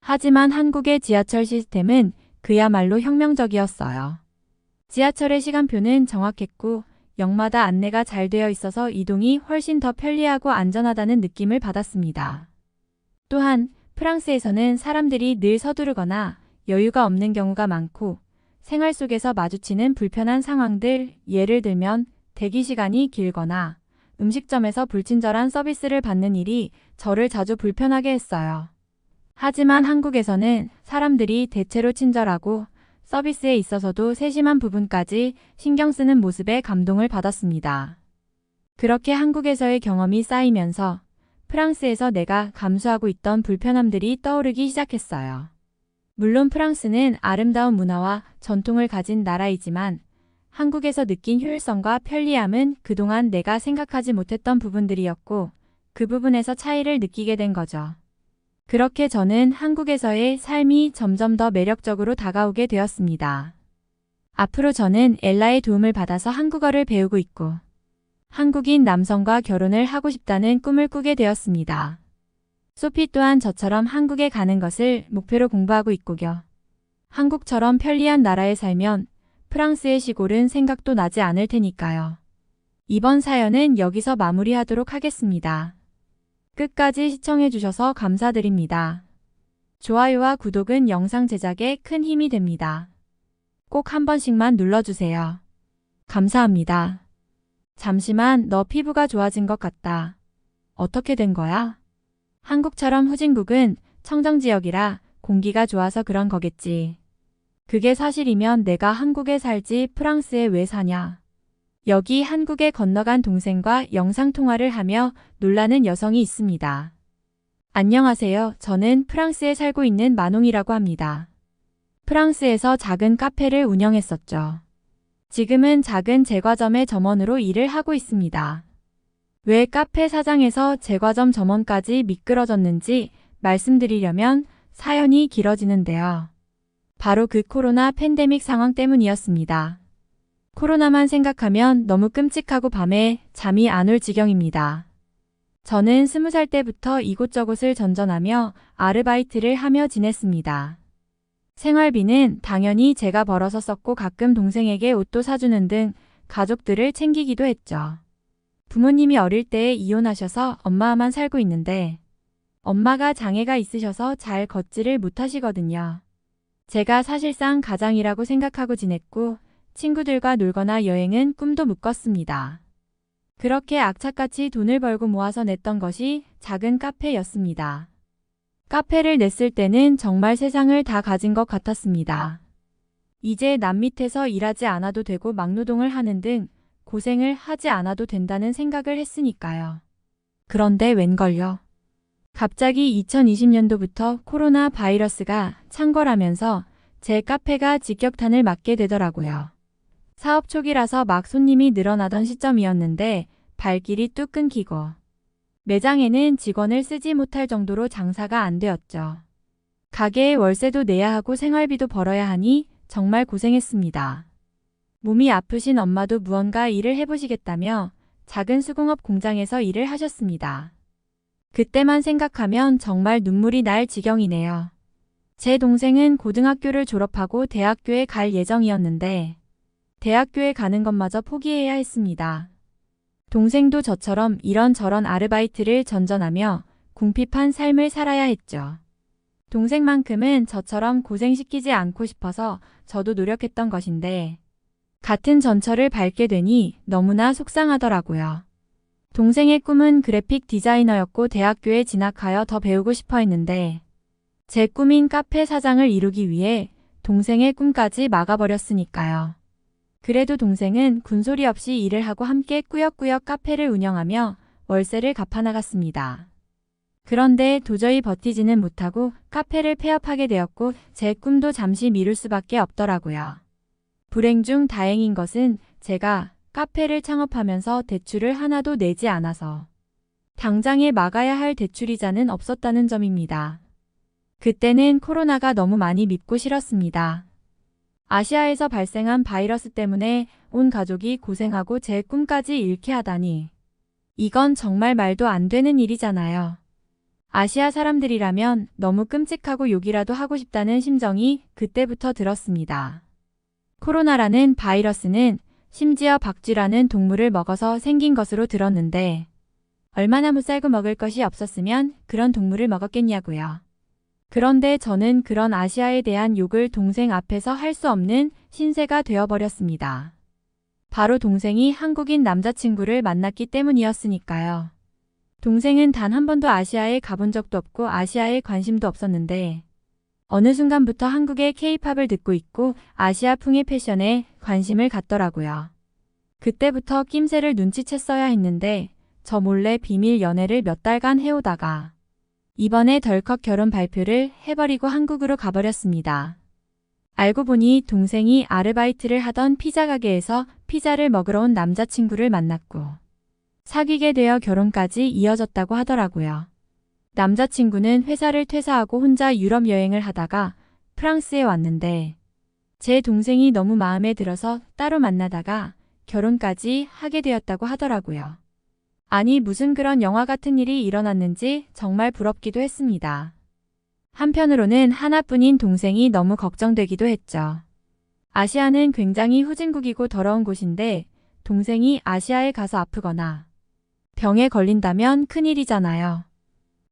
하지만 한국의 지하철 시스템은 그야말로 혁명적이었어요. 지하철의 시간표는 정확했고 역마다 안내가 잘 되어 있어서 이동이 훨씬 더 편리하고 안전하다는 느낌을 받았습니다. 또한 프랑스에서는 사람들이 늘 서두르거나 여유가 없는 경우가 많고 생활 속에서 마주치는 불편한 상황들, 예를 들면 대기 시간이 길거나 음식점에서 불친절한 서비스를 받는 일이 저를 자주 불편하게 했어요. 하지만 한국에서는 사람들이 대체로 친절하고 서비스에 있어서도 세심한 부분까지 신경 쓰는 모습에 감동을 받았습니다. 그렇게 한국에서의 경험이 쌓이면서 프랑스에서 내가 감수하고 있던 불편함들이 떠오르기 시작했어요. 물론 프랑스는 아름다운 문화와 전통을 가진 나라이지만 한국에서 느낀 효율성과 편리함은 그동안 내가 생각하지 못했던 부분들이었고 그 부분에서 차이를 느끼게 된 거죠. 그렇게 저는 한국에서의 삶이 점점 더 매력적으로 다가오게 되었습니다. 앞으로 저는 엘라의 도움을 받아서 한국어를 배우고 있고 한국인 남성과 결혼을 하고 싶다는 꿈을 꾸게 되었습니다. 소피 또한 저처럼 한국에 가는 것을 목표로 공부하고 있고요. 한국처럼 편리한 나라에 살면 프랑스의 시골은 생각도 나지 않을 테니까요. 이번 사연은 여기서 마무리하도록 하겠습니다. 끝까지 시청해주셔서 감사드립니다. 좋아요와 구독은 영상 제작에 큰 힘이 됩니다. 꼭 한 번씩만 눌러주세요. 감사합니다. 잠시만, 너 피부가 좋아진 것 같다. 어떻게 된 거야? 한국처럼 후진국은 청정지역이라 공기가 좋아서 그런 거겠지. 그게 사실이면 내가 한국에 살지 프랑스에 왜 사냐? 여기 한국에 건너간 동생과 영상통화를 하며 놀라는 여성이 있습니다. 안녕하세요. 저는 프랑스에 살고 있는 마농이라고 합니다. 프랑스에서 작은 카페를 운영했었죠. 지금은 작은 제과점의 점원으로 일을 하고 있습니다. 왜 카페 사장에서 제과점 점원까지 미끄러졌는지 말씀드리려면 사연이 길어지는데요. 바로 그 코로나 팬데믹 상황 때문이었습니다. 코로나만 생각하면 너무 끔찍하고 밤에 잠이 안 올 지경입니다. 저는 20살 때부터 이곳저곳을 전전하며 아르바이트를 하며 지냈습니다. 생활비는 당연히 제가 벌어서 썼고 가끔 동생에게 옷도 사주는 등 가족들을 챙기기도 했죠. 부모님이 어릴 때 이혼하셔서 엄마만 살고 있는데 엄마가 장애가 있으셔서 잘 걷지를 못하시거든요. 제가 사실상 가장이라고 생각하고 지냈고 친구들과 놀거나 여행은 꿈도 못 꿨습니다. 그렇게 악착같이 돈을 벌고 모아서 냈던 것이 작은 카페였습니다. 카페를 냈을 때는 정말 세상을 다 가진 것 같았습니다. 이제 남 밑에서 일하지 않아도 되고 막노동을 하는 등 고생을 하지 않아도 된다는 생각을 했으니까요. 그런데 웬걸요. 갑자기 2020년도부터 코로나 바이러스가 창궐하면서 제 카페가 직격탄을 맞게 되더라고요. 사업 초기라서 막 손님이 늘어나던 시점이었는데 발길이 뚝 끊기고 매장에는 직원을 쓰지 못할 정도로 장사가 안 되었죠. 가게에 월세도 내야 하고 생활비도 벌어야 하니 정말 고생했습니다. 몸이 아프신 엄마도 무언가 일을 해보시겠다며 작은 수공업 공장에서 일을 하셨습니다. 그때만 생각하면 정말 눈물이 날 지경이네요. 제 동생은 고등학교를 졸업하고 대학교에 갈 예정이었는데 대학교에 가는 것마저 포기해야 했습니다. 동생도 저처럼 이런저런 아르바이트를 전전하며 궁핍한 삶을 살아야 했죠. 동생만큼은 저처럼 고생시키지 않고 싶어서 저도 노력했던 것인데 같은 전철을 밟게 되니 너무나 속상하더라고요. 동생의 꿈은 그래픽 디자이너였고 대학교에 진학하여 더 배우고 싶어 했는데 제 꿈인 카페 사장을 이루기 위해 동생의 꿈까지 막아버렸으니까요. 그래도 동생은 군소리 없이 일을 하고 함께 꾸역꾸역 카페를 운영하며 월세를 갚아나갔습니다. 그런데 도저히 버티지는 못하고 카페를 폐업하게 되었고 제 꿈도 잠시 미룰 수밖에 없더라고요. 불행 중 다행인 것은 제가 카페를 창업하면서 대출을 하나도 내지 않아서 당장에 막아야 할 대출이자는 없었다는 점입니다. 그때는 코로나가 너무 많이 믿고 싫었습니다. 아시아에서 발생한 바이러스 때문에 온 가족이 고생하고 제 꿈까지 잃게 하다니 이건 정말 말도 안 되는 일이잖아요. 아시아 사람들이라면 너무 끔찍하고 욕이라도 하고 싶다는 심정이 그때부터 들었습니다. 코로나라는 바이러스는 심지어 박쥐라는 동물을 먹어서 생긴 것으로 들었는데 얼마나 못살고 먹을 것이 없었으면 그런 동물을 먹었겠냐고요. 그런데 저는 그런 아시아에 대한 욕을 동생 앞에서 할 수 없는 신세가 되어버렸습니다. 바로 동생이 한국인 남자친구를 만났기 때문이었으니까요. 동생은 단 한 번도 아시아에 가본 적도 없고 아시아에 관심도 없었는데 어느 순간부터 한국의 K-팝을 듣고 있고 아시아풍의 패션에 관심을 갖더라고요. 그때부터 낌새를 눈치챘어야 했는데 저 몰래 비밀 연애를 몇 달간 해오다가 이번에 덜컥 결혼 발표를 해버리고 한국으로 가버렸습니다. 알고 보니 동생이 아르바이트를 하던 피자 가게에서 피자를 먹으러 온 남자친구를 만났고 사귀게 되어 결혼까지 이어졌다고 하더라고요. 남자친구는 회사를 퇴사하고 혼자 유럽 여행을 하다가 프랑스에 왔는데 제 동생이 너무 마음에 들어서 따로 만나다가 결혼까지 하게 되었다고 하더라고요. 아니 무슨 그런 영화 같은 일이 일어났는지 정말 부럽기도 했습니다. 한편으로는 하나뿐인 동생이 너무 걱정되기도 했죠. 아시아는 굉장히 후진국이고 더러운 곳인데 동생이 아시아에 가서 아프거나 병에 걸린다면 큰일이잖아요.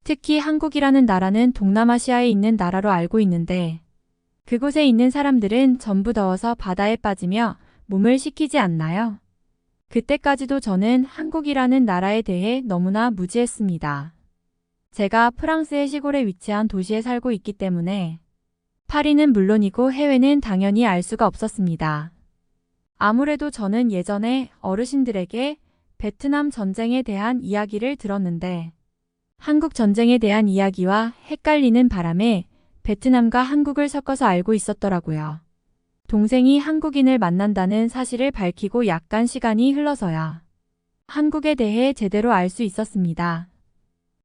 특히 한국이라는 나라는 동남아시아에 있는 나라로 알고 있는데 그곳에 있는 사람들은 전부 더워서 바다에 빠지며 몸을 식히지 않나요? 그때까지도 저는 한국이라는 나라에 대해 너무나 무지했습니다. 제가 프랑스의 시골에 위치한 도시에 살고 있기 때문에 파리는 물론이고 해외는 당연히 알 수가 없었습니다. 아무래도 저는 예전에 어르신들에게 베트남 전쟁에 대한 이야기를 들었는데 한국 전쟁에 대한 이야기와 헷갈리는 바람에 베트남과 한국을 섞어서 알고 있었더라고요. 동생이 한국인을 만난다는 사실을 밝히고 약간 시간이 흘러서야 한국에 대해 제대로 알 수 있었습니다.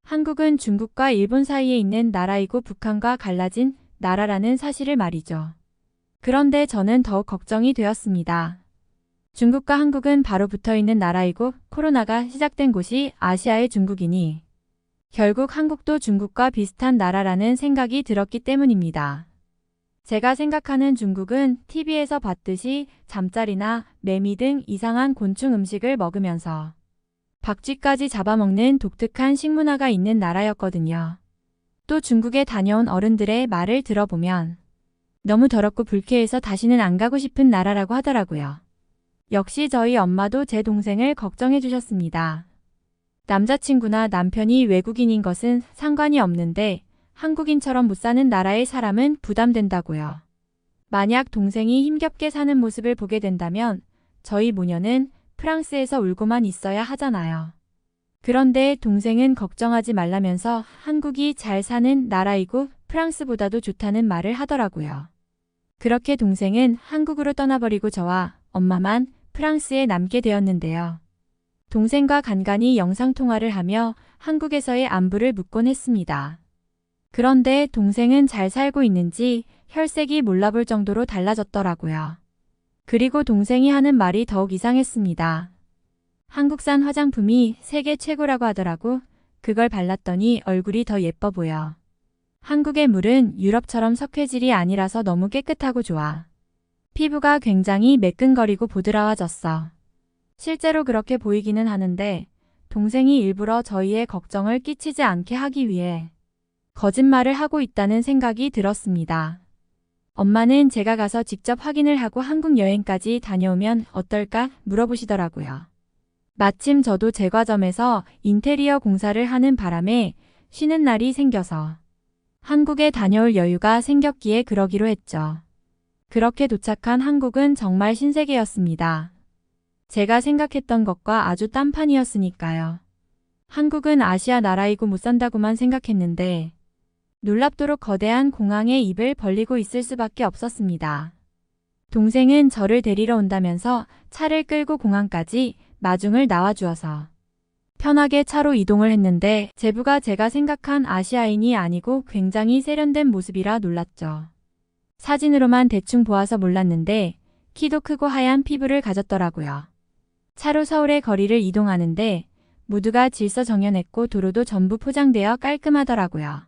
한국은 중국과 일본 사이에 있는 나라이고 북한과 갈라진 나라라는 사실을 말이죠. 그런데 저는 더욱 걱정이 되었습니다. 중국과 한국은 바로 붙어있는 나라이고 코로나가 시작된 곳이 아시아의 중국이니 결국 한국도 중국과 비슷한 나라라는 생각이 들었기 때문입니다. 제가 생각하는 중국은 TV에서 봤듯이 잠자리나 매미 등 이상한 곤충 음식을 먹으면서 박쥐까지 잡아먹는 독특한 식문화가 있는 나라였거든요. 또 중국에 다녀온 어른들의 말을 들어보면 너무 더럽고 불쾌해서 다시는 안 가고 싶은 나라라고 하더라고요. 역시 저희 엄마도 제 동생을 걱정해 주셨습니다. 남자친구나 남편이 외국인인 것은 상관이 없는데 한국인처럼 못 사는 나라의 사람은 부담된다고요. 만약 동생이 힘겹게 사는 모습을 보게 된다면 저희 모녀는 프랑스에서 울고만 있어야 하잖아요. 그런데 동생은 걱정하지 말라면서 한국이 잘 사는 나라이고 프랑스보다도 좋다는 말을 하더라고요. 그렇게 동생은 한국으로 떠나버리고 저와 엄마만 프랑스에 남게 되었는데요. 동생과 간간히 영상통화를 하며 한국에서의 안부를 묻곤 했습니다. 그런데 동생은 잘 살고 있는지 혈색이 몰라볼 정도로 달라졌더라고요. 그리고 동생이 하는 말이 더욱 이상했습니다. 한국산 화장품이 세계 최고라고 하더라고. 그걸 발랐더니 얼굴이 더 예뻐 보여. 한국의 물은 유럽처럼 석회질이 아니라서 너무 깨끗하고 좋아. 피부가 굉장히 매끈거리고 보드라워졌어. 실제로 그렇게 보이기는 하는데 동생이 일부러 저희의 걱정을 끼치지 않게 하기 위해 거짓말을 하고 있다는 생각이 들었습니다. 엄마는 제가 가서 직접 확인을 하고 한국 여행까지 다녀오면 어떨까 물어보시더라고요. 마침 저도 제과점에서 인테리어 공사를 하는 바람에 쉬는 날이 생겨서 한국에 다녀올 여유가 생겼기에 그러기로 했죠. 그렇게 도착한 한국은 정말 신세계였습니다. 제가 생각했던 것과 아주 딴판이었으니까요. 한국은 아시아 나라이고 못 산다고만 생각했는데 놀랍도록 거대한 공항에 입을 벌리고 있을 수밖에 없었습니다. 동생은 저를 데리러 온다면서 차를 끌고 공항까지 마중을 나와주어서 편하게 차로 이동을 했는데 제부가 제가 생각한 아시아인이 아니고 굉장히 세련된 모습이라 놀랐죠. 사진으로만 대충 보아서 몰랐는데 키도 크고 하얀 피부를 가졌더라고요. 차로 서울의 거리를 이동하는데 모두가 질서정연했고 도로도 전부 포장되어 깔끔하더라고요.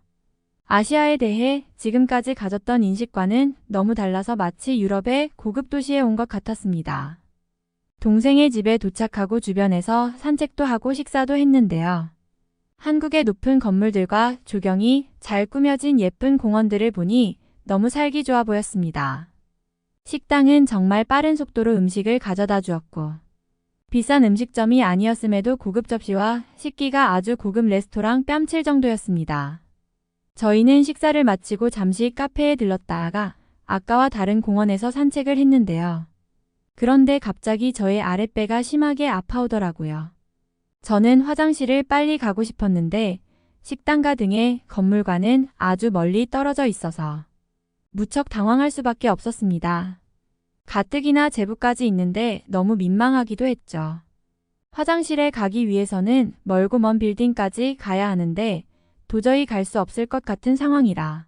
아시아에 대해 지금까지 가졌던 인식과는 너무 달라서 마치 유럽의 고급 도시에 온 것 같았습니다. 동생의 집에 도착하고 주변에서 산책도 하고 식사도 했는데요. 한국의 높은 건물들과 조경이 잘 꾸며진 예쁜 공원들을 보니 너무 살기 좋아 보였습니다. 식당은 정말 빠른 속도로 음식을 가져다 주었고 비싼 음식점이 아니었음에도 고급 접시와 식기가 아주 고급 레스토랑 뺨칠 정도였습니다. 저희는 식사를 마치고 잠시 카페에 들렀다가 아까와 다른 공원에서 산책을 했는데요. 그런데 갑자기 저의 아랫배가 심하게 아파오더라고요. 저는 화장실을 빨리 가고 싶었는데 식당가 등의 건물과는 아주 멀리 떨어져 있어서 무척 당황할 수밖에 없었습니다. 가뜩이나 제부까지 있는데 너무 민망하기도 했죠. 화장실에 가기 위해서는 멀고 먼 빌딩까지 가야 하는데 도저히 갈 수 없을 것 같은 상황이라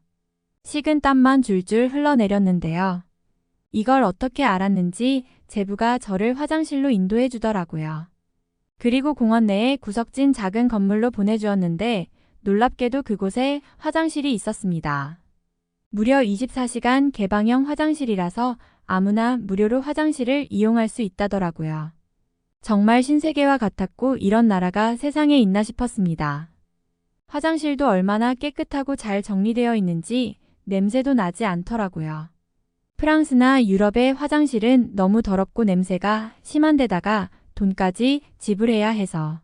식은 땀만 줄줄 흘러내렸는데요. 이걸 어떻게 알았는지 제부가 저를 화장실로 인도해 주더라고요. 그리고 공원 내에 구석진 작은 건물로 보내주었는데 놀랍게도 그곳에 화장실이 있었습니다. 무려 24시간 개방형 화장실이라서 아무나 무료로 화장실을 이용할 수 있다더라고요. 정말 신세계와 같았고 이런 나라가 세상에 있나 싶었습니다. 화장실도 얼마나 깨끗하고 잘 정리되어 있는지 냄새도 나지 않더라고요. 프랑스나 유럽의 화장실은 너무 더럽고 냄새가 심한 데다가 돈까지 지불해야 해서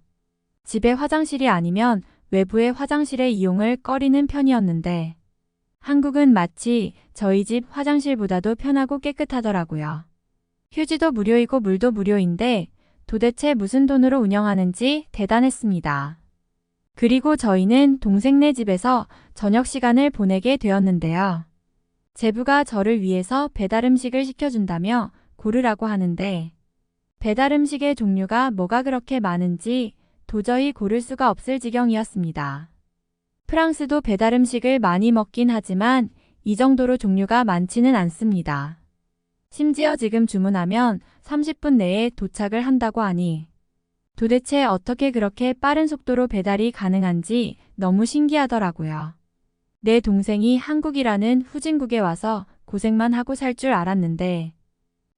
집에 화장실이 아니면 외부의 화장실의 이용을 꺼리는 편이었는데 한국은 마치 저희 집 화장실보다도 편하고 깨끗하더라고요. 휴지도 무료이고 물도 무료인데 도대체 무슨 돈으로 운영하는지 대단했습니다. 그리고 저희는 동생네 집에서 저녁 시간을 보내게 되었는데요. 제부가 저를 위해서 배달음식을 시켜준다며 고르라고 하는데 배달음식의 종류가 뭐가 그렇게 많은지 도저히 고를 수가 없을 지경이었습니다. 프랑스도 배달음식을 많이 먹긴 하지만 이 정도로 종류가 많지는 않습니다. 심지어 지금 주문하면 30분 내에 도착을 한다고 하니 도대체 어떻게 그렇게 빠른 속도로 배달이 가능한지 너무 신기하더라고요. 내 동생이 한국이라는 후진국에 와서 고생만 하고 살 줄 알았는데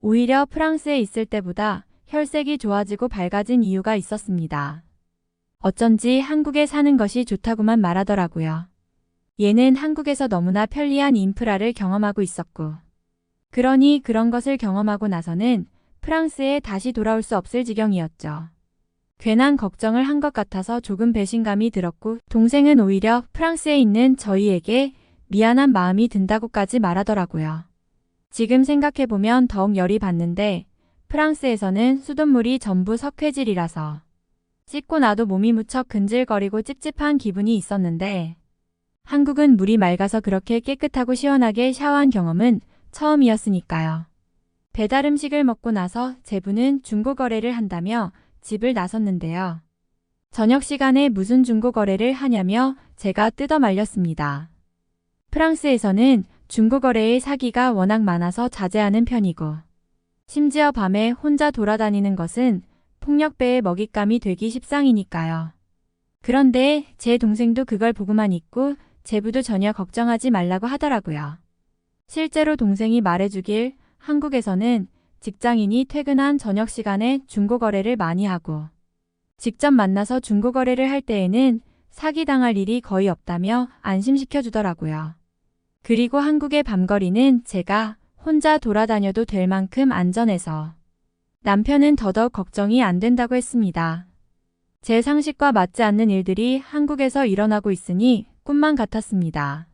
오히려 프랑스에 있을 때보다 혈색이 좋아지고 밝아진 이유가 있었습니다. 어쩐지 한국에 사는 것이 좋다고만 말하더라고요. 얘는 한국에서 너무나 편리한 인프라를 경험하고 있었고 그러니 그런 것을 경험하고 나서는 프랑스에 다시 돌아올 수 없을 지경이었죠. 괜한 걱정을 한 것 같아서 조금 배신감이 들었고 동생은 오히려 프랑스에 있는 저희에게 미안한 마음이 든다고까지 말하더라고요. 지금 생각해보면 더욱 열이 받는데 프랑스에서는 수돗물이 전부 석회질이라서 씻고 나도 몸이 무척 근질거리고 찝찝한 기분이 있었는데 한국은 물이 맑아서 그렇게 깨끗하고 시원하게 샤워한 경험은 처음이었으니까요. 배달 음식을 먹고 나서 제부는 중고거래를 한다며 집을 나섰는데요. 저녁 시간에 무슨 중고거래를 하냐며 제가 뜯어 말렸습니다. 프랑스에서는 중고거래의 사기가 워낙 많아서 자제하는 편이고 심지어 밤에 혼자 돌아다니는 것은 폭력배의 먹잇감이 되기 십상이니까요. 그런데 제 동생도 그걸 보고만 있고 제부도 전혀 걱정하지 말라고 하더라고요. 실제로 동생이 말해주길 한국에서는 직장인이 퇴근한 저녁 시간에 중고거래를 많이 하고 직접 만나서 중고거래를 할 때에는 사기당할 일이 거의 없다며 안심시켜 주더라고요. 그리고 한국의 밤거리는 제가 혼자 돌아다녀도 될 만큼 안전해서 남편은 더더욱 걱정이 안 된다고 했습니다. 제 상식과 맞지 않는 일들이 한국에서 일어나고 있으니 꿈만 같았습니다.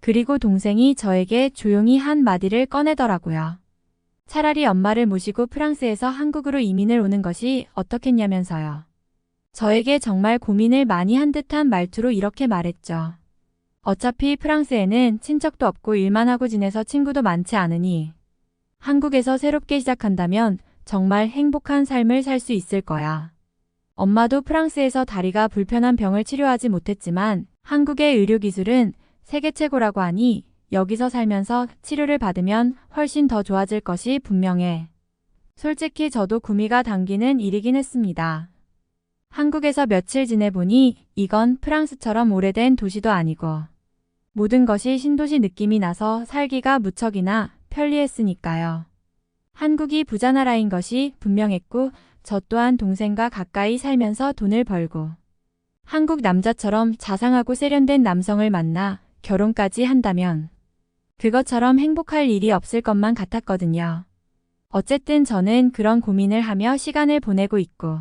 그리고 동생이 저에게 조용히 한 마디를 꺼내더라고요. 차라리 엄마를 모시고 프랑스에서 한국으로 이민을 오는 것이 어떻겠냐면서요. 저에게 정말 고민을 많이 한 듯한 말투로 이렇게 말했죠. 어차피 프랑스에는 친척도 없고 일만 하고 지내서 친구도 많지 않으니 한국에서 새롭게 시작한다면 정말 행복한 삶을 살 수 있을 거야. 엄마도 프랑스에서 다리가 불편한 병을 치료하지 못했지만 한국의 의료기술은 세계 최고라고 하니 여기서 살면서 치료를 받으면 훨씬 더 좋아질 것이 분명해. 솔직히 저도 구미가 당기는 일이긴 했습니다. 한국에서 며칠 지내보니 이건 프랑스처럼 오래된 도시도 아니고 모든 것이 신도시 느낌이 나서 살기가 무척이나 편리했으니까요. 한국이 부자 나라인 것이 분명했고 저 또한 동생과 가까이 살면서 돈을 벌고 한국 남자처럼 자상하고 세련된 남성을 만나 결혼까지 한다면 그것처럼 행복할 일이 없을 것만 같았거든요. 어쨌든 저는 그런 고민을 하며 시간을 보내고 있고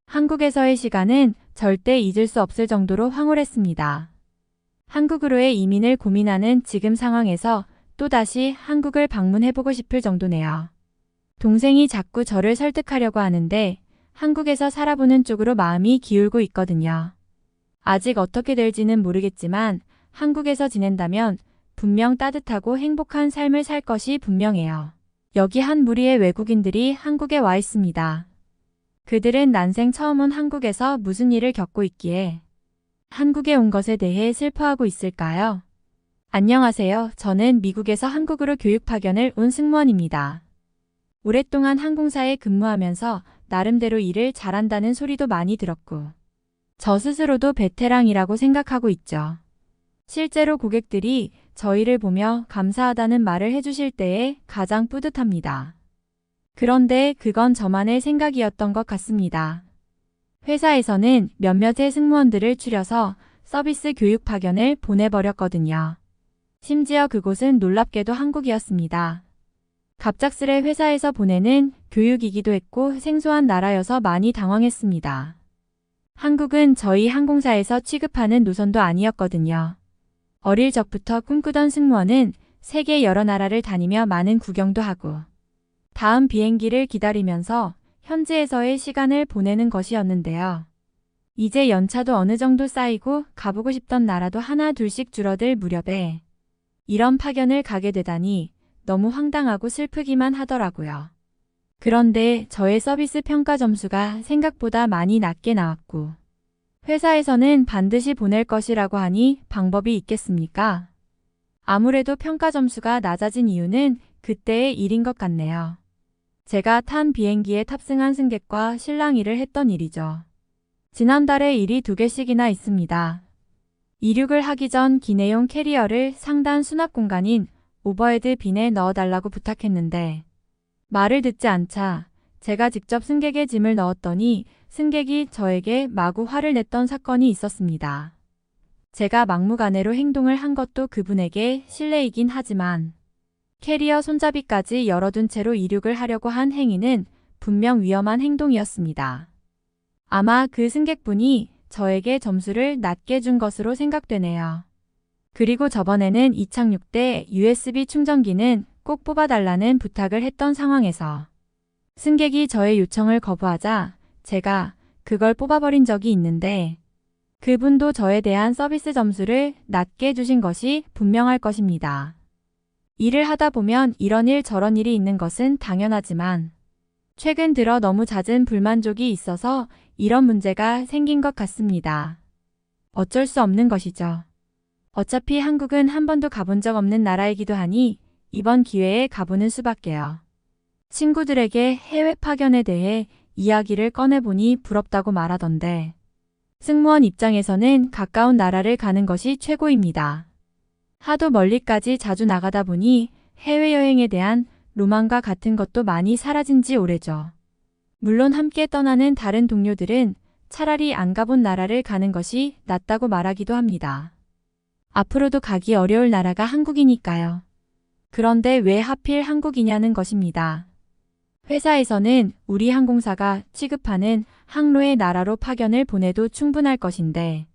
한국에서의 시간은 절대 잊을 수 없을 정도로 황홀했습니다. 한국으로의 이민을 고민하는 지금 상황에서 또다시 한국을 방문해보고 싶을 정도네요. 동생이 자꾸 저를 설득하려고 하는데 한국에서 살아보는 쪽으로 마음이 기울고 있거든요. 아직 어떻게 될지는 모르겠지만 한국에서 지낸다면 분명 따뜻하고 행복한 삶을 살 것이 분명해요. 여기 한 무리의 외국인들이 한국에 와 있습니다. 그들은 난생 처음 온 한국에서 무슨 일을 겪고 있기에 한국에 온 것에 대해 슬퍼하고 있을까요? 안녕하세요. 저는 미국에서 한국으로 교육 파견을 온 승무원입니다. 오랫동안 항공사에 근무하면서 나름대로 일을 잘한다는 소리도 많이 들었고 저 스스로도 베테랑이라고 생각하고 있죠. 실제로 고객들이 저희를 보며 감사하다는 말을 해주실 때에 가장 뿌듯합니다. 그런데 그건 저만의 생각이었던 것 같습니다. 회사에서는 몇몇의 승무원들을 추려서 서비스 교육 파견을 보내버렸거든요. 심지어 그곳은 놀랍게도 한국이었습니다. 갑작스레 회사에서 보내는 교육이기도 했고 생소한 나라여서 많이 당황했습니다. 한국은 저희 항공사에서 취급하는 노선도 아니었거든요. 어릴 적부터 꿈꾸던 승무원은 세계 여러 나라를 다니며 많은 구경도 하고 다음 비행기를 기다리면서 현지에서의 시간을 보내는 것이었는데요. 이제 연차도 어느 정도 쌓이고 가보고 싶던 나라도 하나 둘씩 줄어들 무렵에 이런 파견을 가게 되다니 너무 황당하고 슬프기만 하더라고요. 그런데 저의 서비스 평가 점수가 생각보다 많이 낮게 나왔고 회사에서는 반드시 보낼 것이라고 하니 방법이 있겠습니까? 아무래도 평가 점수가 낮아진 이유는 그때의 일인 것 같네요. 제가 탄 비행기에 탑승한 승객과 실랑 일을 했던 일이죠. 지난달에 일이 2개씩이나 있습니다. 이륙을 하기 전 기내용 캐리어를 상단 수납 공간인 오버헤드 빈에 넣어달라고 부탁했는데 말을 듣지 않자 제가 직접 승객의 짐을 넣었더니 승객이 저에게 마구 화를 냈던 사건이 있었습니다. 제가 막무가내로 행동을 한 것도 그분에게 실례이긴 하지만 캐리어 손잡이까지 열어둔 채로 이륙을 하려고 한 행위는 분명 위험한 행동이었습니다. 아마 그 승객분이 저에게 점수를 낮게 준 것으로 생각되네요. 그리고 저번에는 이착륙 때 USB 충전기는 꼭 뽑아달라는 부탁을 했던 상황에서 승객이 저의 요청을 거부하자 제가 그걸 뽑아버린 적이 있는데 그분도 저에 대한 서비스 점수를 낮게 주신 것이 분명할 것입니다. 일을 하다 보면 이런 일 저런 일이 있는 것은 당연하지만 최근 들어 너무 잦은 불만족이 있어서 이런 문제가 생긴 것 같습니다. 어쩔 수 없는 것이죠. 어차피 한국은 한 번도 가본 적 없는 나라이기도 하니 이번 기회에 가보는 수밖에요. 친구들에게 해외 파견에 대해 이야기를 꺼내보니 부럽다고 말하던데 승무원 입장에서는 가까운 나라를 가는 것이 최고입니다. 하도 멀리까지 자주 나가다 보니 해외여행에 대한 로망과 같은 것도 많이 사라진 지 오래죠. 물론 함께 떠나는 다른 동료들은 차라리 안 가본 나라를 가는 것이 낫다고 말하기도 합니다. 앞으로도 가기 어려울 나라가 한국이니까요. 그런데 왜 하필 한국이냐는 것입니다. 회사에서는 우리 항공사가 취급하는 항로의 나라로 파견을 보내도 충분할 것인데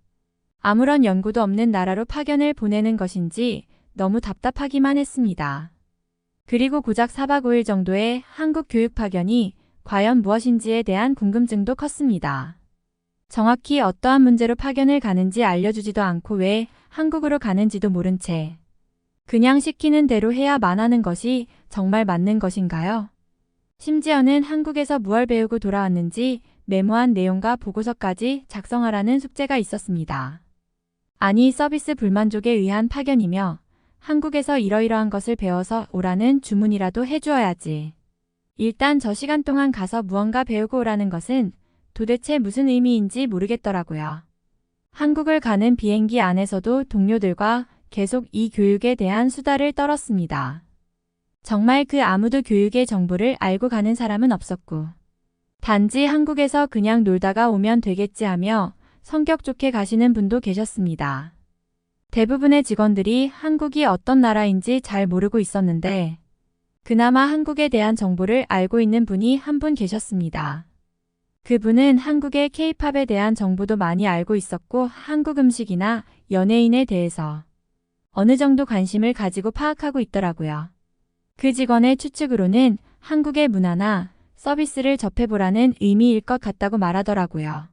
아무런 연고도 없는 나라로 파견을 보내는 것인지 너무 답답하기만 했습니다. 그리고 고작 4박 5일 정도의 한국 교육 파견이 과연 무엇인지에 대한 궁금증도 컸습니다. 정확히 어떠한 문제로 파견을 가는지 알려주지도 않고 왜 한국으로 가는지도 모른 채 그냥 시키는 대로 해야만 하는 것이 정말 맞는 것인가요? 심지어는 한국에서 무얼 배우고 돌아왔는지 메모한 내용과 보고서까지 작성하라는 숙제가 있었습니다. 아니 서비스 불만족에 의한 파견이며 한국에서 이러이러한 것을 배워서 오라는 주문이라도 해주어야지. 일단 저 시간 동안 가서 무언가 배우고 오라는 것은 도대체 무슨 의미인지 모르겠더라고요. 한국을 가는 비행기 안에서도 동료들과 계속 이 교육에 대한 수다를 떨었습니다. 정말 그 아무도 교육의 정보를 알고 가는 사람은 없었고 단지 한국에서 그냥 놀다가 오면 되겠지 하며 성격 좋게 가시는 분도 계셨습니다. 대부분의 직원들이 한국이 어떤 나라인지 잘 모르고 있었는데 그나마 한국에 대한 정보를 알고 있는 분이 한 분 계셨습니다. 그분은 한국의 K-팝에 대한 정보도 많이 알고 있었고 한국 음식이나 연예인에 대해서 어느 정도 관심을 가지고 파악하고 있더라고요. 그 직원의 추측으로는 한국의 문화나 서비스를 접해보라는 의미일 것 같다고 말하더라고요.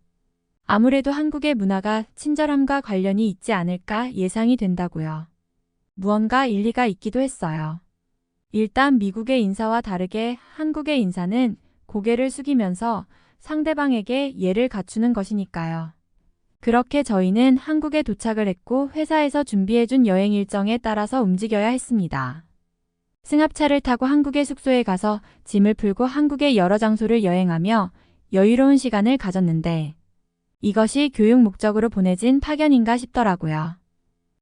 아무래도 한국의 문화가 친절함과 관련이 있지 않을까 예상이 된다고요. 무언가 일리가 있기도 했어요. 일단 미국의 인사와 다르게 한국의 인사는 고개를 숙이면서 상대방에게 예를 갖추는 것이니까요. 그렇게 저희는 한국에 도착을 했고 회사에서 준비해준 여행 일정에 따라서 움직여야 했습니다. 승합차를 타고 한국의 숙소에 가서 짐을 풀고 한국의 여러 장소를 여행하며 여유로운 시간을 가졌는데 이것이 교육 목적으로 보내진 파견인가 싶더라고요.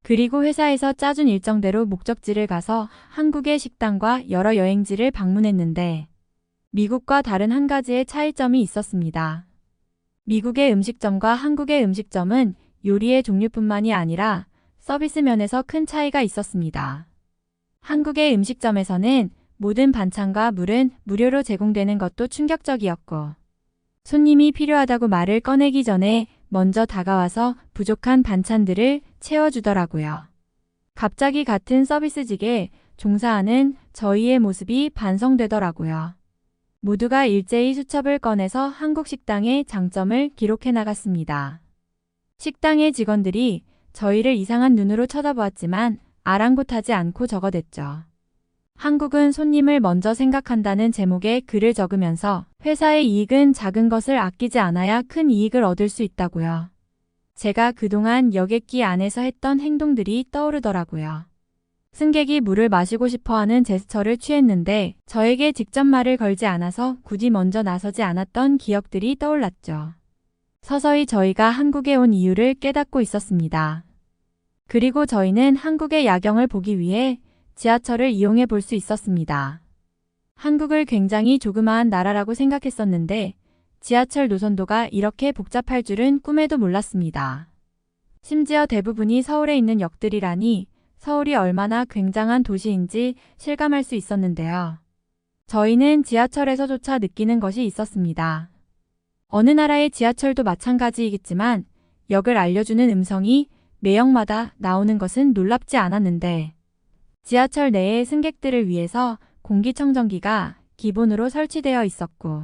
그리고 회사에서 짜준 일정대로 목적지를 가서 한국의 식당과 여러 여행지를 방문했는데 미국과 다른 한 가지의 차이점이 있었습니다. 미국의 음식점과 한국의 음식점은 요리의 종류뿐만이 아니라 서비스 면에서 큰 차이가 있었습니다. 한국의 음식점에서는 모든 반찬과 물은 무료로 제공되는 것도 충격적이었고 손님이 필요하다고 말을 꺼내기 전에 먼저 다가와서 부족한 반찬들을 채워주더라고요. 갑자기 같은 서비스직에 종사하는 저희의 모습이 반성되더라고요. 모두가 일제히 수첩을 꺼내서 한국 식당의 장점을 기록해 나갔습니다. 식당의 직원들이 저희를 이상한 눈으로 쳐다보았지만 아랑곳하지 않고 적어댔죠. 한국은 손님을 먼저 생각한다는 제목의 글을 적으면서 회사의 이익은 작은 것을 아끼지 않아야 큰 이익을 얻을 수 있다고요. 제가 그동안 여객기 안에서 했던 행동들이 떠오르더라고요. 승객이 물을 마시고 싶어하는 제스처를 취했는데 저에게 직접 말을 걸지 않아서 굳이 먼저 나서지 않았던 기억들이 떠올랐죠. 서서히 저희가 한국에 온 이유를 깨닫고 있었습니다. 그리고 저희는 한국의 야경을 보기 위해 지하철을 이용해 볼 수 있었습니다. 한국을 굉장히 조그마한 나라라고 생각했었는데 지하철 노선도가 이렇게 복잡할 줄은 꿈에도 몰랐습니다. 심지어 대부분이 서울에 있는 역들이라니 서울이 얼마나 굉장한 도시인지 실감할 수 있었는데요. 저희는 지하철에서조차 느끼는 것이 있었습니다. 어느 나라의 지하철도 마찬가지이겠지만 역을 알려주는 음성이 매역마다 나오는 것은 놀랍지 않았는데 지하철 내의 승객들을 위해서 공기청정기가 기본으로 설치되어 있었고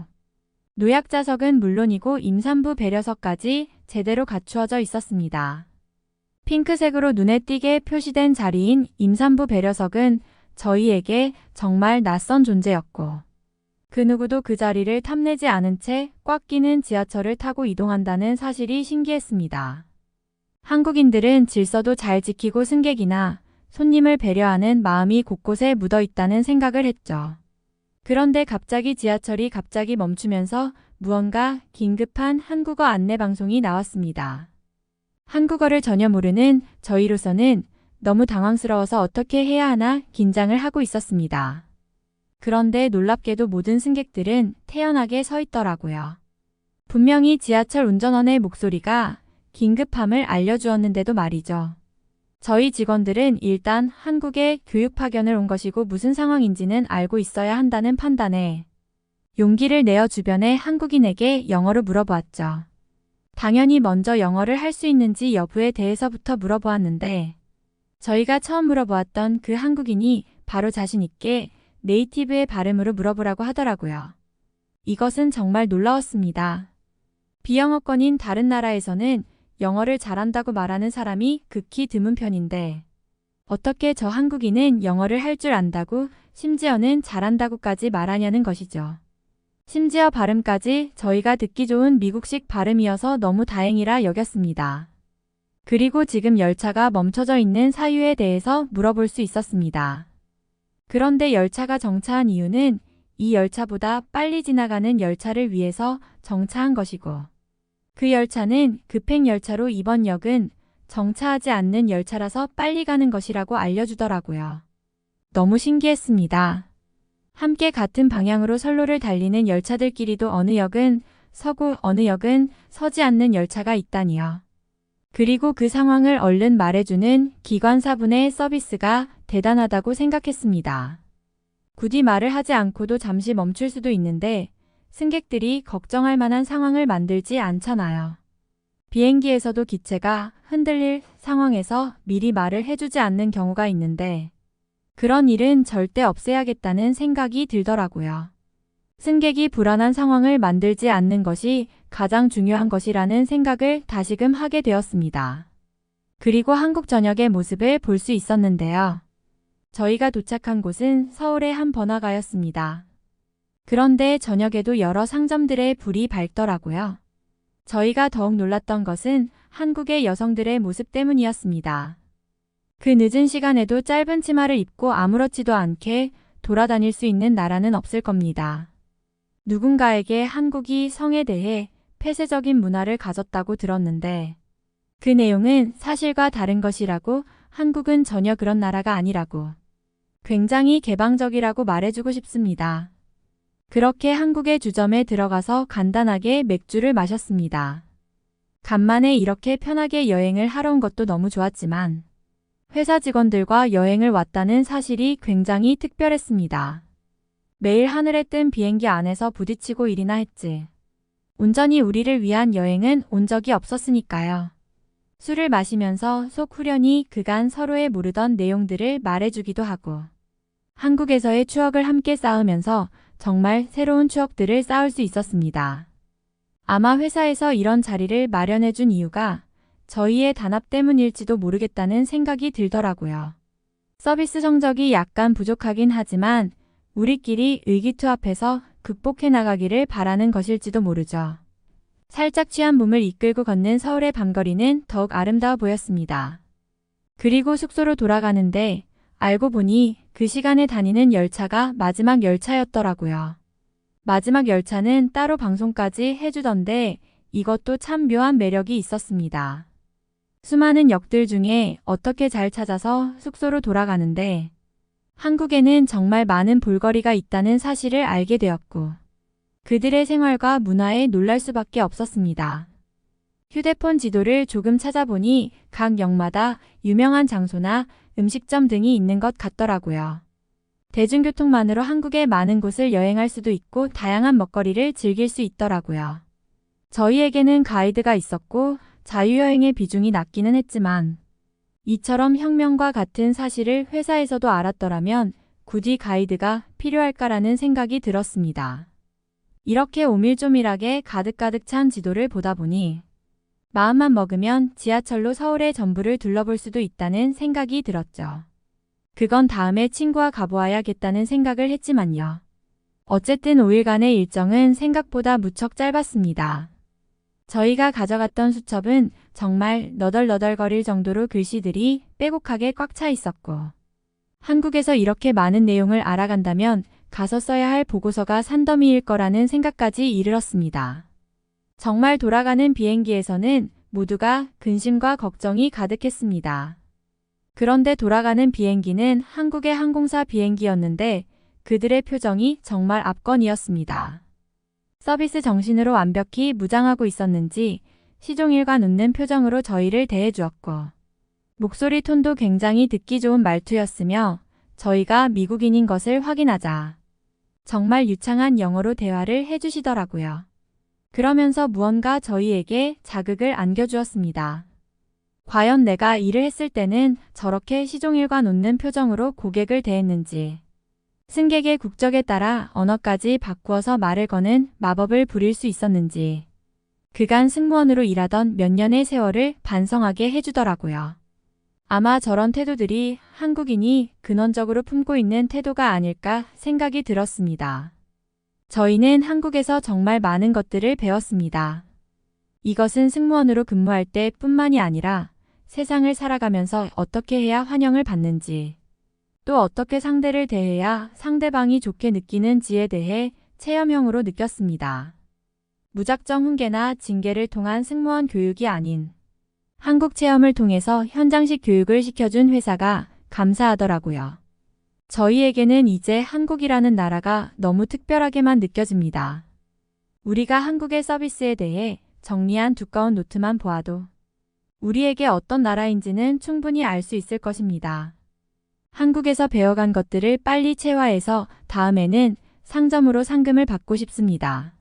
노약자석은 물론이고 임산부 배려석까지 제대로 갖추어져 있었습니다. 핑크색으로 눈에 띄게 표시된 자리인 임산부 배려석은 저희에게 정말 낯선 존재였고 그 누구도 그 자리를 탐내지 않은 채 꽉 끼는 지하철을 타고 이동한다는 사실이 신기했습니다. 한국인들은 질서도 잘 지키고 승객이나 손님을 배려하는 마음이 곳곳에 묻어 있다는 생각을 했죠. 그런데 갑자기 지하철이 멈추면서 무언가 긴급한 한국어 안내 방송이 나왔습니다. 한국어를 전혀 모르는 저희로서는 너무 당황스러워서 어떻게 해야 하나 긴장을 하고 있었습니다. 그런데 놀랍게도 모든 승객들은 태연하게 서 있더라고요. 분명히 지하철 운전원의 목소리가 긴급함을 알려주었는데도 말이죠. 저희 직원들은 일단 한국에 교육 파견을 온 것이고 무슨 상황인지는 알고 있어야 한다는 판단에 용기를 내어 주변의 한국인에게 영어로 물어보았죠. 당연히 먼저 영어를 할 수 있는지 여부에 대해서부터 물어보았는데 저희가 처음 물어보았던 그 한국인이 바로 자신 있게 네이티브의 발음으로 물어보라고 하더라고요. 이것은 정말 놀라웠습니다. 비영어권인 다른 나라에서는 영어를 잘한다고 말하는 사람이 극히 드문 편인데 어떻게 저 한국인은 영어를 할 줄 안다고 심지어는 잘한다고까지 말하냐는 것이죠. 심지어 발음까지 저희가 듣기 좋은 미국식 발음이어서 너무 다행이라 여겼습니다. 그리고 지금 열차가 멈춰져 있는 사유에 대해서 물어볼 수 있었습니다. 그런데 열차가 정차한 이유는 이 열차보다 빨리 지나가는 열차를 위해서 정차한 것이고 그 열차는 급행열차로 이번 역은 정차하지 않는 열차라서 빨리 가는 것이라고 알려주더라고요. 너무 신기했습니다. 함께 같은 방향으로 선로를 달리는 열차들끼리도 어느 역은 서고 어느 역은 서지 않는 열차가 있다니요. 그리고 그 상황을 얼른 말해주는 기관사분의 서비스가 대단하다고 생각했습니다. 굳이 말을 하지 않고도 잠시 멈출 수도 있는데 승객들이 걱정할 만한 상황을 만들지 않잖아요. 비행기에서도 기체가 흔들릴 상황에서 미리 말을 해주지 않는 경우가 있는데 그런 일은 절대 없애야겠다는 생각이 들더라고요. 승객이 불안한 상황을 만들지 않는 것이 가장 중요한 것이라는 생각을 다시금 하게 되었습니다. 그리고 한국 전역의 모습을 볼 수 있었는데요. 저희가 도착한 곳은 서울의 한 번화가였습니다. 그런데 저녁에도 여러 상점들의 불이 밝더라고요. 저희가 더욱 놀랐던 것은 한국의 여성들의 모습 때문이었습니다. 그 늦은 시간에도 짧은 치마를 입고 아무렇지도 않게 돌아다닐 수 있는 나라는 없을 겁니다. 누군가에게 한국이 성에 대해 폐쇄적인 문화를 가졌다고 들었는데 그 내용은 사실과 다른 것이라고 한국은 전혀 그런 나라가 아니라고 굉장히 개방적이라고 말해주고 싶습니다. 그렇게 한국의 주점에 들어가서 간단하게 맥주를 마셨습니다. 간만에 이렇게 편하게 여행을 하러 온 것도 너무 좋았지만 회사 직원들과 여행을 왔다는 사실이 굉장히 특별했습니다. 매일 하늘에 뜬 비행기 안에서 부딪히고 일이나 했지. 온전히 우리를 위한 여행은 온 적이 없었으니까요. 술을 마시면서 속 후련히 그간 서로의 모르던 내용들을 말해주기도 하고 한국에서의 추억을 함께 쌓으면서 정말 새로운 추억들을 쌓을 수 있었습니다. 아마 회사에서 이런 자리를 마련해준 이유가 저희의 단합 때문일지도 모르겠다는 생각이 들더라고요. 서비스 성적이 약간 부족하긴 하지만 우리끼리 의기투합해서 극복해 나가기를 바라는 것일지도 모르죠. 살짝 취한 몸을 이끌고 걷는 서울의 밤거리는 더욱 아름다워 보였습니다. 그리고 숙소로 돌아가는데 알고 보니 그 시간에 다니는 열차가 마지막 열차였더라고요. 마지막 열차는 따로 방송까지 해주던데 이것도 참 묘한 매력이 있었습니다. 수많은 역들 중에 어떻게 잘 찾아서 숙소로 돌아가는데 한국에는 정말 많은 볼거리가 있다는 사실을 알게 되었고 그들의 생활과 문화에 놀랄 수밖에 없었습니다. 휴대폰 지도를 조금 찾아보니 각 역마다 유명한 장소나 음식점 등이 있는 것 같더라고요. 대중교통만으로 한국의 많은 곳을 여행할 수도 있고 다양한 먹거리를 즐길 수 있더라고요. 저희에게는 가이드가 있었고 자유여행의 비중이 낮기는 했지만 이처럼 혁명과 같은 사실을 회사에서도 알았더라면 굳이 가이드가 필요할까라는 생각이 들었습니다. 이렇게 오밀조밀하게 가득가득 찬 지도를 보다 보니 마음만 먹으면 지하철로 서울의 전부를 둘러볼 수도 있다는 생각이 들었죠. 그건 다음에 친구와 가보아야겠다는 생각을 했지만요. 어쨌든 5일간의 일정은 생각보다 무척 짧았습니다. 저희가 가져갔던 수첩은 정말 너덜너덜거릴 정도로 글씨들이 빼곡하게 꽉 차 있었고 한국에서 이렇게 많은 내용을 알아간다면 가서 써야 할 보고서가 산더미일 거라는 생각까지 이르렀습니다. 정말 돌아가는 비행기에서는 모두가 근심과 걱정이 가득했습니다. 그런데 돌아가는 비행기는 한국의 항공사 비행기였는데 그들의 표정이 정말 압권이었습니다. 서비스 정신으로 완벽히 무장하고 있었는지 시종일관 웃는 표정으로 저희를 대해주었고 목소리 톤도 굉장히 듣기 좋은 말투였으며 저희가 미국인인 것을 확인하자 정말 유창한 영어로 대화를 해주시더라고요. 그러면서 무언가 저희에게 자극을 안겨주었습니다. 과연 내가 일을 했을 때는 저렇게 시종일관 웃는 표정으로 고객을 대했는지, 승객의 국적에 따라 언어까지 바꾸어서 말을 거는 마법을 부릴 수 있었는지, 그간 승무원으로 일하던 몇 년의 세월을 반성하게 해주더라고요. 아마 저런 태도들이 한국인이 근원적으로 품고 있는 태도가 아닐까 생각이 들었습니다. 저희는 한국에서 정말 많은 것들을 배웠습니다. 이것은 승무원으로 근무할 때 뿐만이 아니라 세상을 살아가면서 어떻게 해야 환영을 받는지, 또 어떻게 상대를 대해야 상대방이 좋게 느끼는지에 대해 체험형으로 느꼈습니다. 무작정 훈계나 징계를 통한 승무원 교육이 아닌 한국 체험을 통해서 현장식 교육을 시켜준 회사가 감사하더라고요. 저희에게는 이제 한국이라는 나라가 너무 특별하게만 느껴집니다. 우리가 한국의 서비스에 대해 정리한 두꺼운 노트만 보아도 우리에게 어떤 나라인지는 충분히 알 수 있을 것입니다. 한국에서 배워간 것들을 빨리 체화해서 다음에는 상점으로 상금을 받고 싶습니다.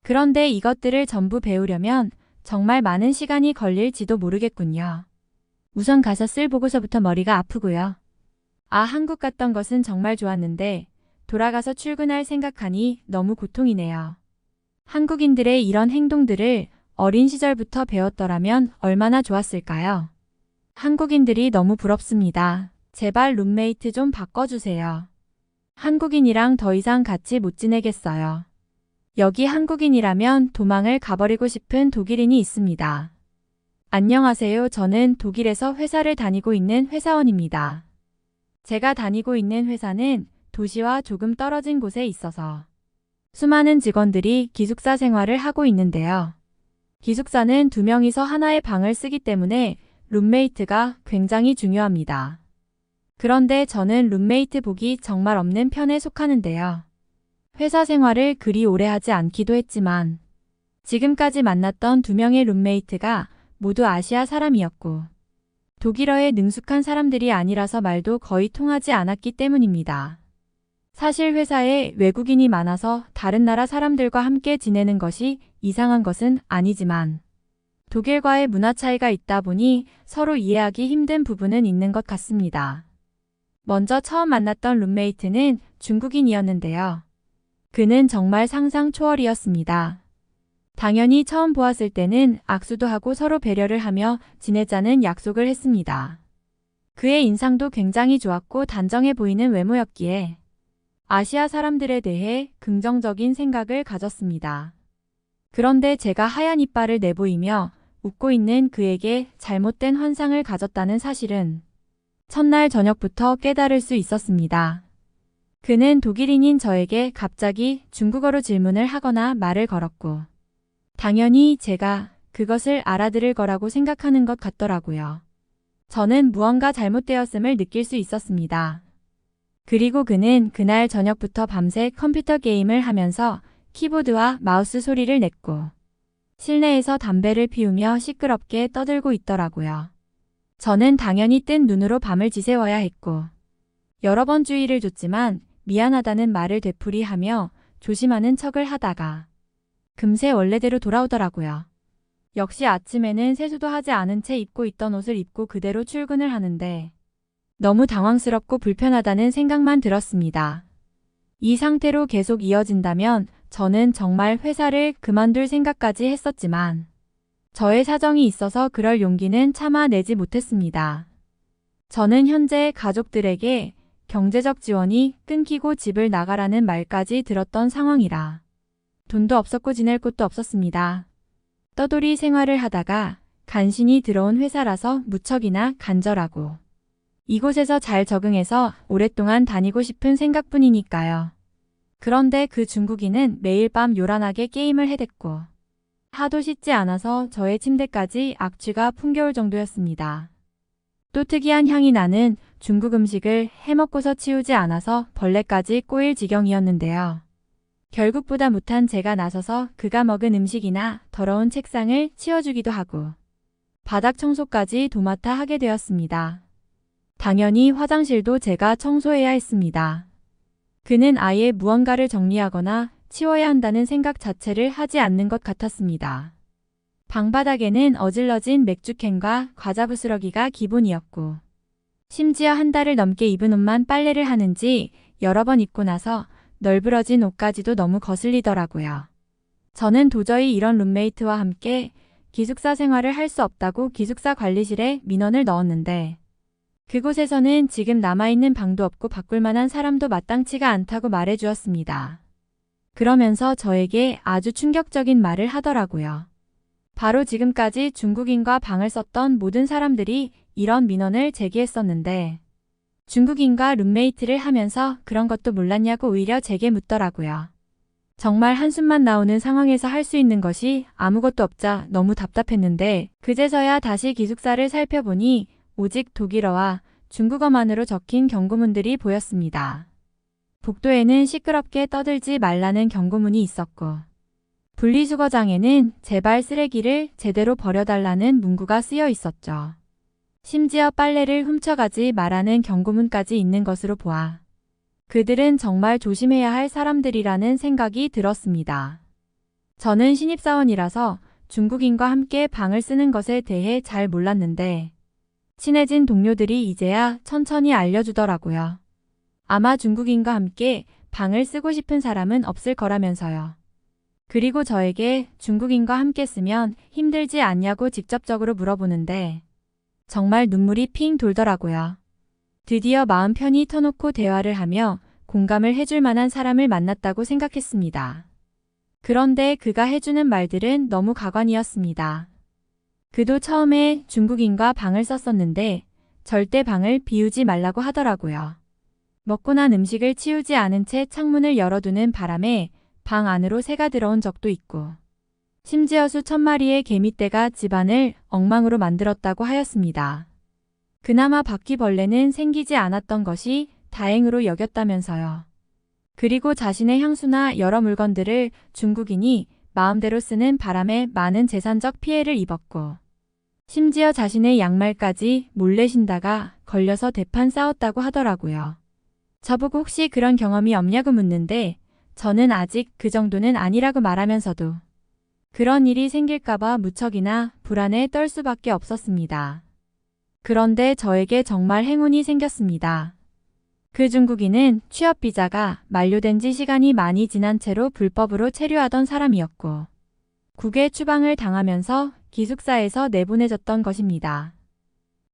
그런데 이것들을 전부 배우려면 정말 많은 시간이 걸릴지도 모르겠군요. 우선 가서 쓸 보고서부터 머리가 아프고요. 한국 갔던 것은 정말 좋았는데 돌아가서 출근할 생각하니 너무 고통이네요. 한국인들의 이런 행동들을 어린 시절부터 배웠더라면 얼마나 좋았을까요? 한국인들이 너무 부럽습니다. 제발 룸메이트 좀 바꿔주세요. 한국인이랑 더 이상 같이 못 지내겠어요. 여기 한국인이라면 도망을 가버리고 싶은 독일인이 있습니다. 안녕하세요. 저는 독일에서 회사를 다니고 있는 회사원입니다. 제가 다니고 있는 회사는 도시와 조금 떨어진 곳에 있어서 수많은 직원들이 기숙사 생활을 하고 있는데요. 기숙사는 2명이서 하나의 방을 쓰기 때문에 룸메이트가 굉장히 중요합니다. 그런데 저는 룸메이트 복이 정말 없는 편에 속하는데요. 회사 생활을 그리 오래 하지 않기도 했지만 지금까지 만났던 2명의 룸메이트가 모두 아시아 사람이었고 독일어에 능숙한 사람들이 아니라서 말도 거의 통하지 않았기 때문입니다. 사실 회사에 외국인이 많아서 다른 나라 사람들과 함께 지내는 것이 이상한 것은 아니지만 독일과의 문화 차이가 있다 보니 서로 이해하기 힘든 부분은 있는 것 같습니다. 먼저 처음 만났던 룸메이트는 중국인이었는데요. 그는 정말 상상 초월이었습니다. 당연히 처음 보았을 때는 악수도 하고 서로 배려를 하며 지내자는 약속을 했습니다. 그의 인상도 굉장히 좋았고 단정해 보이는 외모였기에 아시아 사람들에 대해 긍정적인 생각을 가졌습니다. 그런데 제가 하얀 이빨을 내보이며 웃고 있는 그에게 잘못된 환상을 가졌다는 사실은 첫날 저녁부터 깨달을 수 있었습니다. 그는 독일인인 저에게 갑자기 중국어로 질문을 하거나 말을 걸었고 당연히 제가 그것을 알아들을 거라고 생각하는 것 같더라고요. 저는 무언가 잘못되었음을 느낄 수 있었습니다. 그리고 그는 그날 저녁부터 밤새 컴퓨터 게임을 하면서 키보드와 마우스 소리를 냈고 실내에서 담배를 피우며 시끄럽게 떠들고 있더라고요. 저는 당연히 뜬 눈으로 밤을 지새워야 했고 여러 번 주의를 줬지만 미안하다는 말을 되풀이하며 조심하는 척을 하다가 금세 원래대로 돌아오더라고요. 역시 아침에는 세수도 하지 않은 채 입고 있던 옷을 입고 그대로 출근을 하는데 너무 당황스럽고 불편하다는 생각만 들었습니다. 이 상태로 계속 이어진다면 저는 정말 회사를 그만둘 생각까지 했었지만 저의 사정이 있어서 그럴 용기는 참아내지 못했습니다. 저는 현재 가족들에게 경제적 지원이 끊기고 집을 나가라는 말까지 들었던 상황이라 돈도 없었고 지낼 곳도 없었습니다. 떠돌이 생활을 하다가 간신히 들어온 회사라서 무척이나 간절하고 이곳에서 잘 적응해서 오랫동안 다니고 싶은 생각뿐이니까요. 그런데 그 중국인은 매일 밤 요란하게 게임을 해댔고 하도 씻지 않아서 저의 침대까지 악취가 풍겨올 정도였습니다. 또 특이한 향이 나는 중국 음식을 해먹고서 치우지 않아서 벌레까지 꼬일 지경이었는데요. 결국 보다 못한 제가 나서서 그가 먹은 음식이나 더러운 책상을 치워주기도 하고 바닥 청소까지 도맡아 하게 되었습니다. 당연히 화장실도 제가 청소해야 했습니다. 그는 아예 무언가를 정리하거나 치워야 한다는 생각 자체를 하지 않는 것 같았습니다. 방바닥에는 어질러진 맥주캔과 과자 부스러기가 기본이었고 심지어 한 달을 넘게 입은 옷만 빨래를 하는지 여러 번 입고 나서 널브러진 옷까지도 너무 거슬리더라고요. 저는 도저히 이런 룸메이트와 함께 기숙사 생활을 할 수 없다고 기숙사 관리실에 민원을 넣었는데 그곳에서는 지금 남아있는 방도 없고 바꿀 만한 사람도 마땅치가 않다고 말해주었습니다. 그러면서 저에게 아주 충격적인 말을 하더라고요. 바로 지금까지 중국인과 방을 썼던 모든 사람들이 이런 민원을 제기했었는데 중국인과 룸메이트를 하면서 그런 것도 몰랐냐고 오히려 제게 묻더라고요. 정말 한숨만 나오는 상황에서 할 수 있는 것이 아무것도 없자 너무 답답했는데 그제서야 다시 기숙사를 살펴보니 오직 독일어와 중국어만으로 적힌 경고문들이 보였습니다. 복도에는 시끄럽게 떠들지 말라는 경고문이 있었고 분리수거장에는 제발 쓰레기를 제대로 버려달라는 문구가 쓰여 있었죠. 심지어 빨래를 훔쳐가지 말라는 경고문까지 있는 것으로 보아 그들은 정말 조심해야 할 사람들이라는 생각이 들었습니다. 저는 신입사원이라서 중국인과 함께 방을 쓰는 것에 대해 잘 몰랐는데 친해진 동료들이 이제야 천천히 알려주더라고요. 아마 중국인과 함께 방을 쓰고 싶은 사람은 없을 거라면서요. 그리고 저에게 중국인과 함께 쓰면 힘들지 않냐고 직접적으로 물어보는데 정말 눈물이 핑 돌더라고요. 드디어 마음 편히 터놓고 대화를 하며 공감을 해줄 만한 사람을 만났다고 생각했습니다. 그런데 그가 해주는 말들은 너무 가관이었습니다. 그도 처음에 중국인과 방을 썼었는데 절대 방을 비우지 말라고 하더라고요. 먹고 난 음식을 치우지 않은 채 창문을 열어두는 바람에 방 안으로 새가 들어온 적도 있고 심지어 수천 마리의 개미떼가 집안을 엉망으로 만들었다고 하였습니다. 그나마 바퀴벌레는 생기지 않았던 것이 다행으로 여겼다면서요. 그리고 자신의 향수나 여러 물건들을 중국인이 마음대로 쓰는 바람에 많은 재산적 피해를 입었고 심지어 자신의 양말까지 몰래 신다가 걸려서 대판 싸웠다고 하더라고요. 저보고 혹시 그런 경험이 없냐고 묻는데 저는 아직 그 정도는 아니라고 말하면서도 그런 일이 생길까봐 무척이나 불안에 떨 수밖에 없었습니다. 그런데 저에게 정말 행운이 생겼습니다. 그 중국인은 취업 비자가 만료된 지 시간이 많이 지난 채로 불법으로 체류하던 사람이었고 국외 추방을 당하면서 기숙사에서 내보내졌던 것입니다.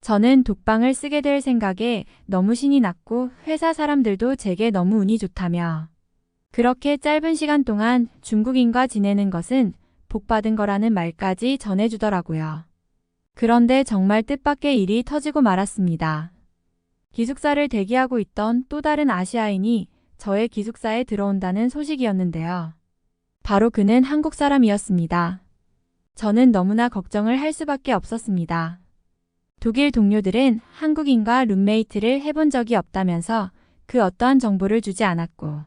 저는 독방을 쓰게 될 생각에 너무 신이 났고 회사 사람들도 제게 너무 운이 좋다며 그렇게 짧은 시간 동안 중국인과 지내는 것은 복받은 거라는 말까지 전해주더라고요. 그런데 정말 뜻밖의 일이 터지고 말았습니다. 기숙사를 대기하고 있던 또 다른 아시아인이 저의 기숙사에 들어온다는 소식이었는데요. 바로 그는 한국 사람이었습니다. 저는 너무나 걱정을 할 수밖에 없었습니다. 독일 동료들은 한국인과 룸메이트를 해본 적이 없다면서 그 어떠한 정보를 주지 않았고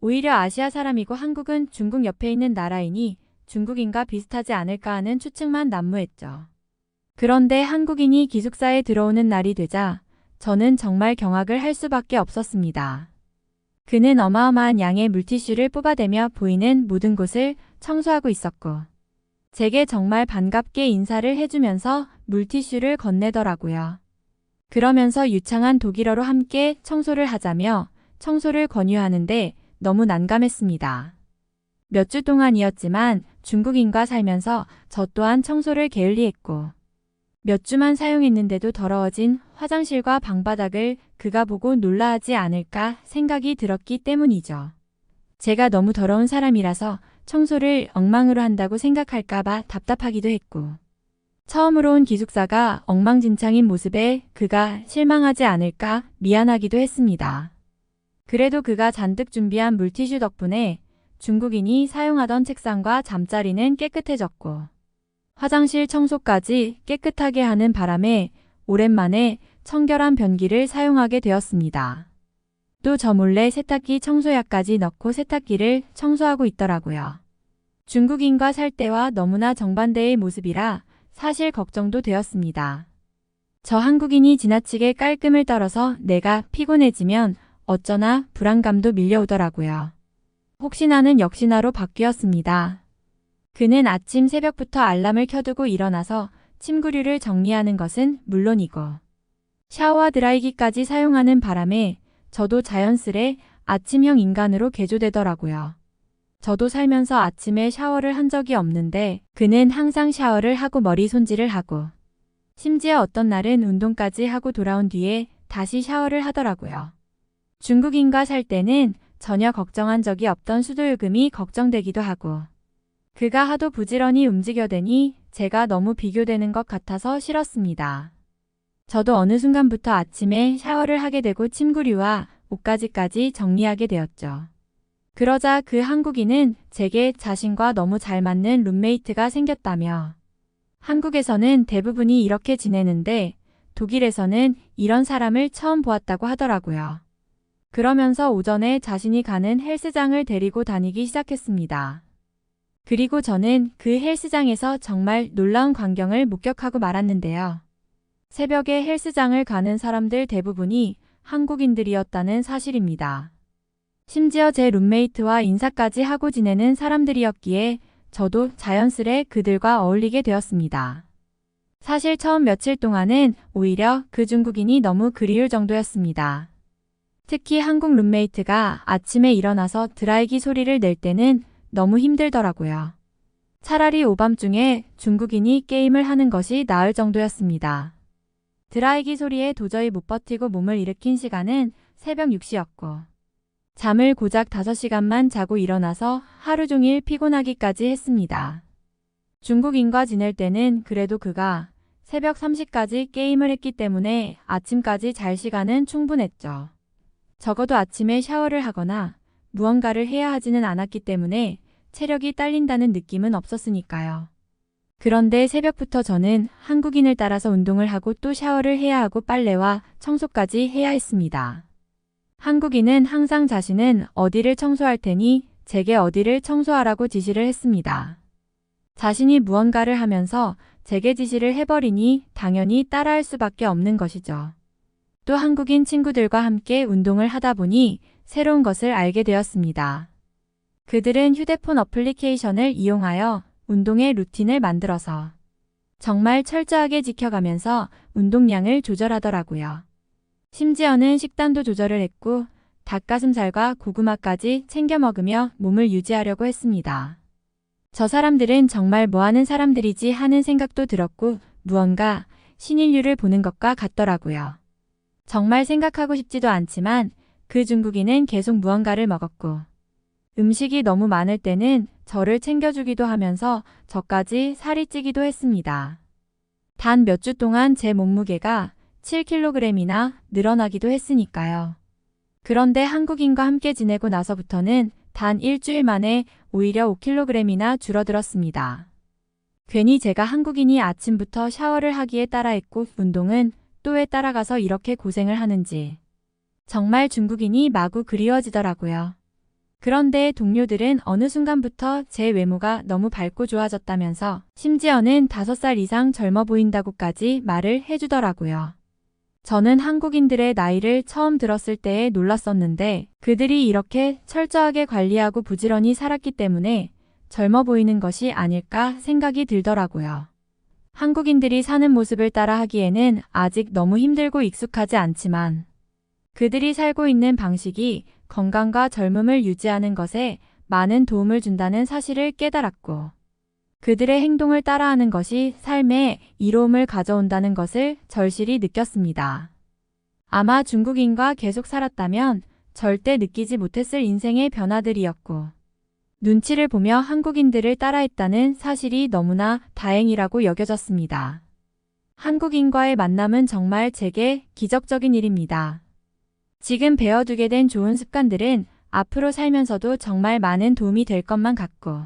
오히려 아시아 사람이고 한국은 중국 옆에 있는 나라이니 중국인과 비슷하지 않을까 하는 추측만 난무했죠. 그런데 한국인이 기숙사에 들어오는 날이 되자 저는 정말 경악을 할 수밖에 없었습니다. 그는 어마어마한 양의 물티슈를 뽑아대며 보이는 모든 곳을 청소하고 있었고 제게 정말 반갑게 인사를 해주면서 물티슈를 건네더라고요. 그러면서 유창한 독일어로 함께 청소를 하자며 청소를 권유하는데 너무 난감했습니다. 몇 주 동안이었지만 중국인과 살면서 저 또한 청소를 게을리했고 몇 주만 사용했는데도 더러워진 화장실과 방바닥을 그가 보고 놀라하지 않을까 생각이 들었기 때문이죠. 제가 너무 더러운 사람이라서 청소를 엉망으로 한다고 생각할까봐 답답하기도 했고 처음으로 온 기숙사가 엉망진창인 모습에 그가 실망하지 않을까 미안하기도 했습니다. 그래도 그가 잔뜩 준비한 물티슈 덕분에 중국인이 사용하던 책상과 잠자리는 깨끗해졌고 화장실 청소까지 깨끗하게 하는 바람에 오랜만에 청결한 변기를 사용하게 되었습니다. 또 저 몰래 세탁기 청소약까지 넣고 세탁기를 청소하고 있더라고요. 중국인과 살 때와 너무나 정반대의 모습이라 사실 걱정도 되었습니다. 저 한국인이 지나치게 깔끔을 떨어서 내가 피곤해지면 어쩌나 불안감도 밀려오더라고요. 혹시나는 역시나로 바뀌었습니다. 그는 아침 새벽부터 알람을 켜두고 일어나서 침구류를 정리하는 것은 물론이고 샤워와 드라이기까지 사용하는 바람에 저도 자연스레 아침형 인간으로 개조되더라고요. 저도 살면서 아침에 샤워를 한 적이 없는데 그는 항상 샤워를 하고 머리 손질을 하고 심지어 어떤 날은 운동까지 하고 돌아온 뒤에 다시 샤워를 하더라고요. 중국인과 살 때는 전혀 걱정한 적이 없던 수도요금이 걱정되기도 하고 그가 하도 부지런히 움직여대니 제가 너무 비교되는 것 같아서 싫었습니다. 저도 어느 순간부터 아침에 샤워를 하게 되고 침구류와 옷가지까지 정리하게 되었죠. 그러자 그 한국인은 제게 자신과 너무 잘 맞는 룸메이트가 생겼다며 한국에서는 대부분이 이렇게 지내는데 독일에서는 이런 사람을 처음 보았다고 하더라고요. 그러면서 오전에 자신이 가는 헬스장을 데리고 다니기 시작했습니다. 그리고 저는 그 헬스장에서 정말 놀라운 광경을 목격하고 말았는데요. 새벽에 헬스장을 가는 사람들 대부분이 한국인들이었다는 사실입니다. 심지어 제 룸메이트와 인사까지 하고 지내는 사람들이었기에 저도 자연스레 그들과 어울리게 되었습니다. 사실 처음 며칠 동안은 오히려 그 중국인이 너무 그리울 정도였습니다. 특히 한국 룸메이트가 아침에 일어나서 드라이기 소리를 낼 때는 너무 힘들더라고요. 차라리 오밤중에 중국인이 게임을 하는 것이 나을 정도였습니다. 드라이기 소리에 도저히 못 버티고 몸을 일으킨 시간은 새벽 6시였고 잠을 고작 5시간만 자고 일어나서 하루 종일 피곤하기까지 했습니다. 중국인과 지낼 때는 그래도 그가 새벽 3시까지 게임을 했기 때문에 아침까지 잘 시간은 충분했죠. 적어도 아침에 샤워를 하거나 무언가를 해야 하지는 않았기 때문에 체력이 딸린다는 느낌은 없었으니까요. 그런데 새벽부터 저는 한국인을 따라서 운동을 하고 또 샤워를 해야 하고 빨래와 청소까지 해야 했습니다. 한국인은 항상 자신은 어디를 청소할 테니 제게 어디를 청소하라고 지시를 했습니다. 자신이 무언가를 하면서 제게 지시를 해버리니 당연히 따라할 수밖에 없는 것이죠. 또 한국인 친구들과 함께 운동을 하다 보니 새로운 것을 알게 되었습니다. 그들은 휴대폰 어플리케이션을 이용하여 운동의 루틴을 만들어서 정말 철저하게 지켜가면서 운동량을 조절하더라고요. 심지어는 식단도 조절을 했고 닭가슴살과 고구마까지 챙겨 먹으며 몸을 유지하려고 했습니다. 저 사람들은 정말 뭐하는 사람들이지 하는 생각도 들었고 무언가 신인류를 보는 것과 같더라고요. 정말 생각하고 싶지도 않지만 그 중국인은 계속 무언가를 먹었고 음식이 너무 많을 때는 저를 챙겨주기도 하면서 저까지 살이 찌기도 했습니다. 단 몇 주 동안 제 몸무게가 7kg이나 늘어나기도 했으니까요. 그런데 한국인과 함께 지내고 나서부터는 단 일주일 만에 오히려 5kg이나 줄어들었습니다. 괜히 제가 한국인이 아침부터 샤워를 하기에 따라했고 운동은 또 왜 따라가서 이렇게 고생을 하는지 정말 중국인이 마구 그리워지더라고요. 그런데 동료들은 어느 순간부터 제 외모가 너무 밝고 좋아졌다면서 심지어는 5살 이상 젊어 보인다고까지 말을 해주더라고요. 저는 한국인들의 나이를 처음 들었을 때에 놀랐었는데 그들이 이렇게 철저하게 관리하고 부지런히 살았기 때문에 젊어 보이는 것이 아닐까 생각이 들더라고요. 한국인들이 사는 모습을 따라 하기에는 아직 너무 힘들고 익숙하지 않지만 그들이 살고 있는 방식이 건강과 젊음을 유지하는 것에 많은 도움을 준다는 사실을 깨달았고 그들의 행동을 따라하는 것이 삶에 이로움을 가져온다는 것을 절실히 느꼈습니다. 아마 중국인과 계속 살았다면 절대 느끼지 못했을 인생의 변화들이었고 눈치를 보며 한국인들을 따라했다는 사실이 너무나 다행이라고 여겨졌습니다. 한국인과의 만남은 정말 제게 기적적인 일입니다. 지금 배워두게 된 좋은 습관들은 앞으로 살면서도 정말 많은 도움이 될 것만 같고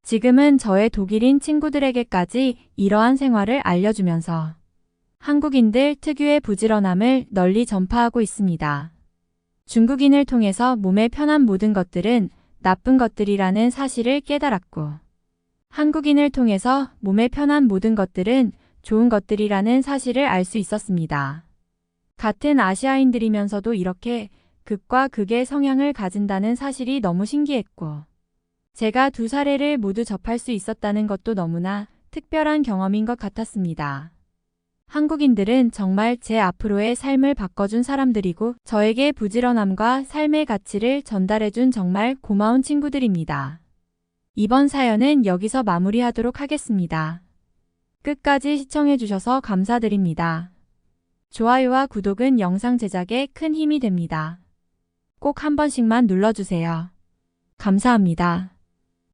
지금은 저의 독일인 친구들에게까지 이러한 생활을 알려주면서 한국인들 특유의 부지런함을 널리 전파하고 있습니다. 중국인을 통해서 몸에 편한 모든 것들은 나쁜 것들이라는 사실을 깨달았고, 한국인을 통해서 몸에 편한 모든 것들은 좋은 것들이라는 사실을 알 수 있었습니다. 같은 아시아인들이면서도 이렇게 극과 극의 성향을 가진다는 사실이 너무 신기했고, 제가 두 사례를 모두 접할 수 있었다는 것도 너무나 특별한 경험인 것 같았습니다. 한국인들은 정말 제 앞으로의 삶을 바꿔준 사람들이고 저에게 부지런함과 삶의 가치를 전달해준 정말 고마운 친구들입니다. 이번 사연은 여기서 마무리하도록 하겠습니다. 끝까지 시청해주셔서 감사드립니다. 좋아요와 구독은 영상 제작에 큰 힘이 됩니다. 꼭 한 번씩만 눌러주세요. 감사합니다.